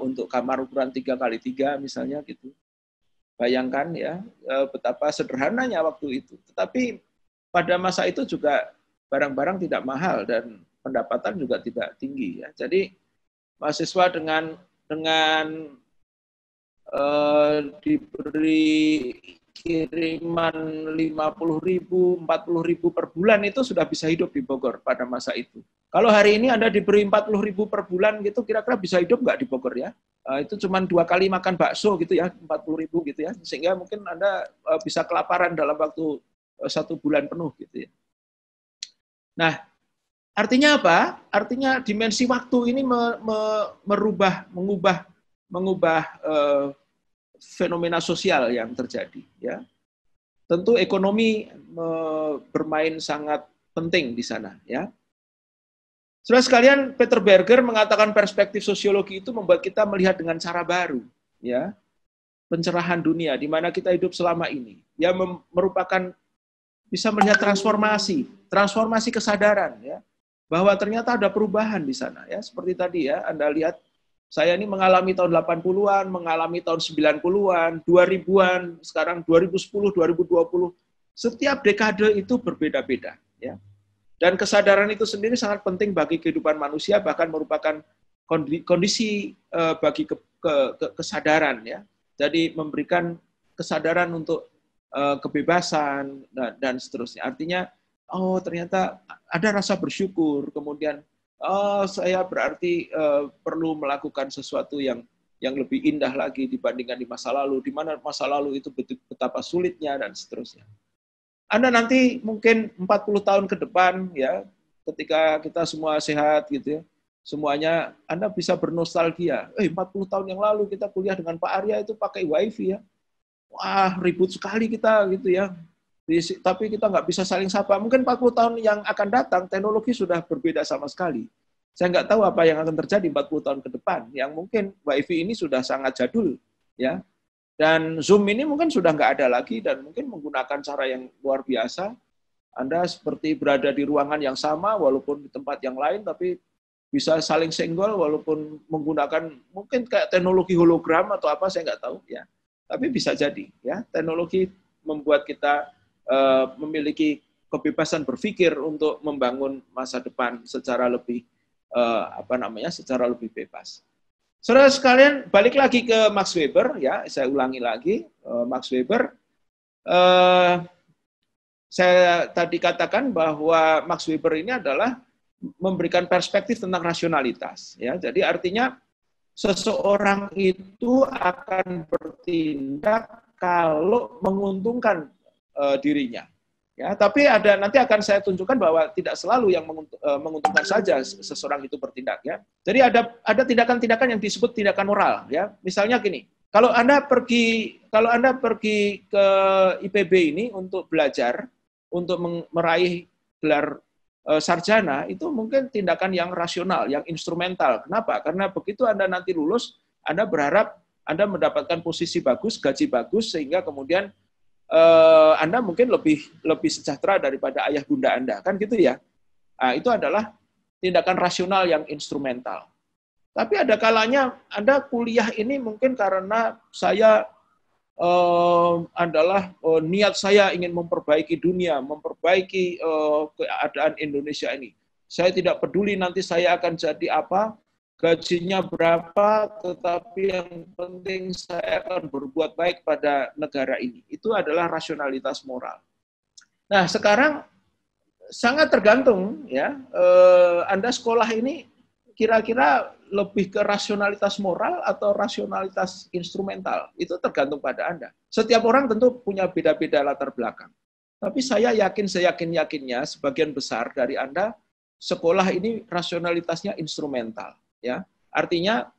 untuk kamar ukuran 3x3 misalnya, gitu. Bayangkan, ya, betapa sederhananya waktu itu. Tetapi pada masa itu juga barang-barang tidak mahal dan pendapatan juga tidak tinggi, ya. Jadi mahasiswa dengan diberi kiriman 50.000, 40.000 per bulan itu sudah bisa hidup di Bogor pada masa itu. Kalau hari ini Anda diberi 40.000 per bulan gitu, kira-kira bisa hidup nggak di Bogor ya? Itu cuma 2 kali makan bakso gitu ya, 40.000 gitu ya, sehingga mungkin Anda bisa kelaparan dalam waktu 1 bulan penuh gitu ya. Nah, artinya apa? Artinya dimensi waktu ini mengubah fenomena sosial yang terjadi. Ya, tentu ekonomi bermain sangat penting di sana. Ya, saudara sekalian, Peter Berger mengatakan perspektif sosiologi itu membuat kita melihat dengan cara baru. Ya, pencerahan dunia di mana kita hidup selama ini. Ya, merupakan bisa melihat transformasi kesadaran. Ya, bahwa ternyata ada perubahan di sana. Ya, seperti tadi ya, Anda lihat. Saya ini mengalami tahun 80-an, mengalami tahun 90-an, 2000-an, sekarang 2010, 2020. Setiap dekade itu berbeda-beda. Ya. Dan kesadaran itu sendiri sangat penting bagi kehidupan manusia, bahkan merupakan kondisi bagi kesadaran. Ya. Jadi memberikan kesadaran untuk kebebasan dan seterusnya. Artinya, oh ternyata ada rasa bersyukur, kemudian saya berarti perlu melakukan sesuatu yang lebih indah lagi dibandingkan di masa lalu, di mana masa lalu itu betapa sulitnya dan seterusnya. Anda nanti mungkin 40 tahun ke depan, ya, ketika kita semua sehat gitu ya, semuanya Anda bisa bernostalgia. 40 tahun yang lalu kita kuliah dengan Pak Arya itu pakai wifi ya, wah ribut sekali kita gitu ya. Tapi kita nggak bisa saling sapa. Mungkin 40 tahun yang akan datang, teknologi sudah berbeda sama sekali. Saya nggak tahu apa yang akan terjadi 40 tahun ke depan. Yang mungkin WiFi ini sudah sangat jadul. Ya. Dan Zoom ini mungkin sudah nggak ada lagi, dan mungkin menggunakan cara yang luar biasa. Anda seperti berada di ruangan yang sama, walaupun di tempat yang lain, tapi bisa saling senggol, walaupun menggunakan mungkin kayak teknologi hologram atau apa, saya nggak tahu. Ya. Tapi bisa jadi. Ya. Teknologi membuat kita memiliki kebebasan berpikir untuk membangun masa depan secara lebih secara lebih bebas. Saudara sekalian, balik lagi ke Max Weber ya, saya ulangi lagi Max Weber. Saya tadi katakan bahwa Max Weber ini adalah memberikan perspektif tentang rasionalitas ya. Jadi artinya seseorang itu akan bertindak kalau menguntungkan dirinya. Ya, tapi nanti akan saya tunjukkan bahwa tidak selalu yang menguntungkan saja seseorang itu bertindak ya. Jadi ada tindakan-tindakan yang disebut tindakan moral ya. Misalnya gini, kalau Anda pergi ke IPB ini untuk belajar, untuk meraih gelar sarjana, itu mungkin tindakan yang rasional, yang instrumental. Kenapa? Karena begitu Anda nanti lulus, Anda berharap Anda mendapatkan posisi bagus, gaji bagus, sehingga kemudian Anda mungkin lebih sejahtera daripada ayah bunda Anda, kan gitu ya. Nah, itu adalah tindakan rasional yang instrumental. Tapi ada kalanya Anda kuliah ini mungkin karena saya adalah niat saya ingin memperbaiki dunia, memperbaiki keadaan Indonesia ini. Saya tidak peduli nanti saya akan jadi apa, gajinya berapa, tetapi yang penting saya akan berbuat baik pada negara ini. Itu adalah rasionalitas moral. Nah, sekarang sangat tergantung ya, Anda sekolah ini kira-kira lebih ke rasionalitas moral atau rasionalitas instrumental. Itu tergantung pada Anda. Setiap orang tentu punya beda-beda latar belakang. Tapi saya yakin, seyakin-yakinnya sebagian besar dari Anda sekolah ini rasionalitasnya instrumental. Ya, artinya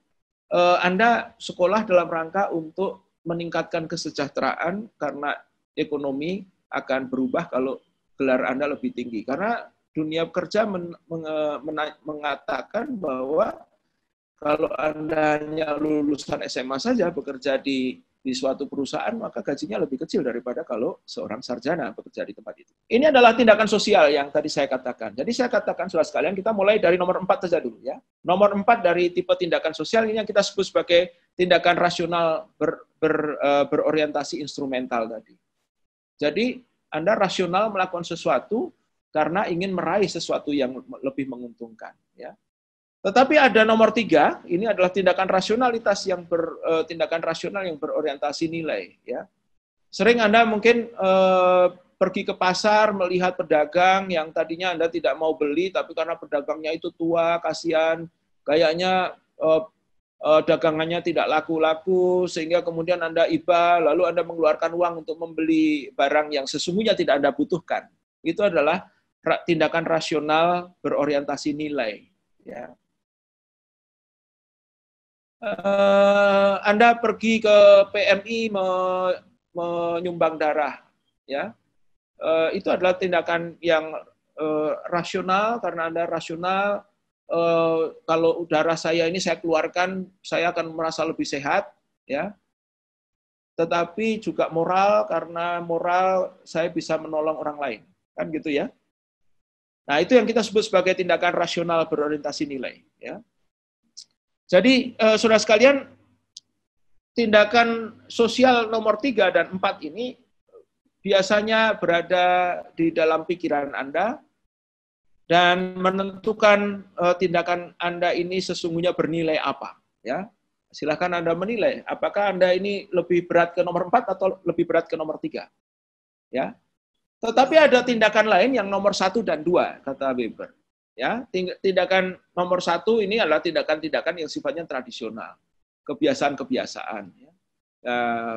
Anda sekolah dalam rangka untuk meningkatkan kesejahteraan karena ekonomi akan berubah kalau gelar Anda lebih tinggi. Karena dunia kerja mengatakan bahwa kalau Anda hanya lulusan SMA saja bekerja di suatu perusahaan, maka gajinya lebih kecil daripada kalau seorang sarjana bekerja di tempat itu. Ini adalah tindakan sosial yang tadi saya katakan. Jadi saya katakan, saudara sekalian, kita mulai dari nomor 4 saja dulu ya. Nomor 4 dari tipe tindakan sosial ini yang kita sebut sebagai tindakan rasional berorientasi instrumental tadi. Jadi Anda rasional melakukan sesuatu karena ingin meraih sesuatu yang lebih menguntungkan. Ya. Tetapi ada nomor 3, ini adalah tindakan rasional yang berorientasi nilai. Ya. Sering Anda mungkin pergi ke pasar melihat pedagang yang tadinya Anda tidak mau beli, tapi karena pedagangnya itu tua, kasihan, kayaknya dagangannya tidak laku-laku, sehingga kemudian Anda iba, lalu Anda mengeluarkan uang untuk membeli barang yang sesungguhnya tidak Anda butuhkan. Itu adalah tindakan rasional berorientasi nilai. Ya. Anda pergi ke PMI menyumbang darah, ya, itu adalah tindakan yang rasional, karena Anda rasional. Kalau darah saya ini saya keluarkan, saya akan merasa lebih sehat, ya. Tetapi juga moral, karena moral saya bisa menolong orang lain, kan gitu ya. Nah, itu yang kita sebut sebagai tindakan rasional berorientasi nilai, ya. Jadi, saudara sekalian, tindakan sosial nomor 3 dan 4 ini biasanya berada di dalam pikiran Anda dan menentukan tindakan Anda ini sesungguhnya bernilai apa. Ya, silakan Anda menilai apakah Anda ini lebih berat ke nomor 4 atau lebih berat ke nomor 3. Ya, tetapi ada tindakan lain yang nomor 1 dan 2, kata Weber. Ya, tindakan nomor 1 ini adalah tindakan-tindakan yang sifatnya tradisional, kebiasaan-kebiasaan. Ya.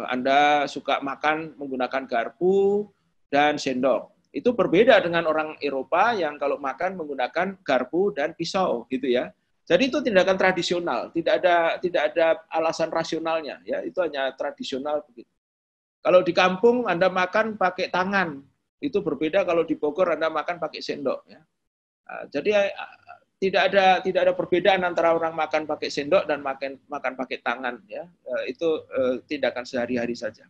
Anda suka makan menggunakan garpu dan sendok. Itu berbeda dengan orang Eropa yang kalau makan menggunakan garpu dan pisau, gitu ya. Jadi itu tindakan tradisional, tidak ada alasan rasionalnya, ya. Itu hanya tradisional begitu. Kalau di kampung Anda makan pakai tangan, itu berbeda kalau di Bogor Anda makan pakai sendok, ya. Jadi tidak ada perbedaan antara orang makan pakai sendok dan makan pakai tangan, ya. Itu tindakan sehari-hari saja.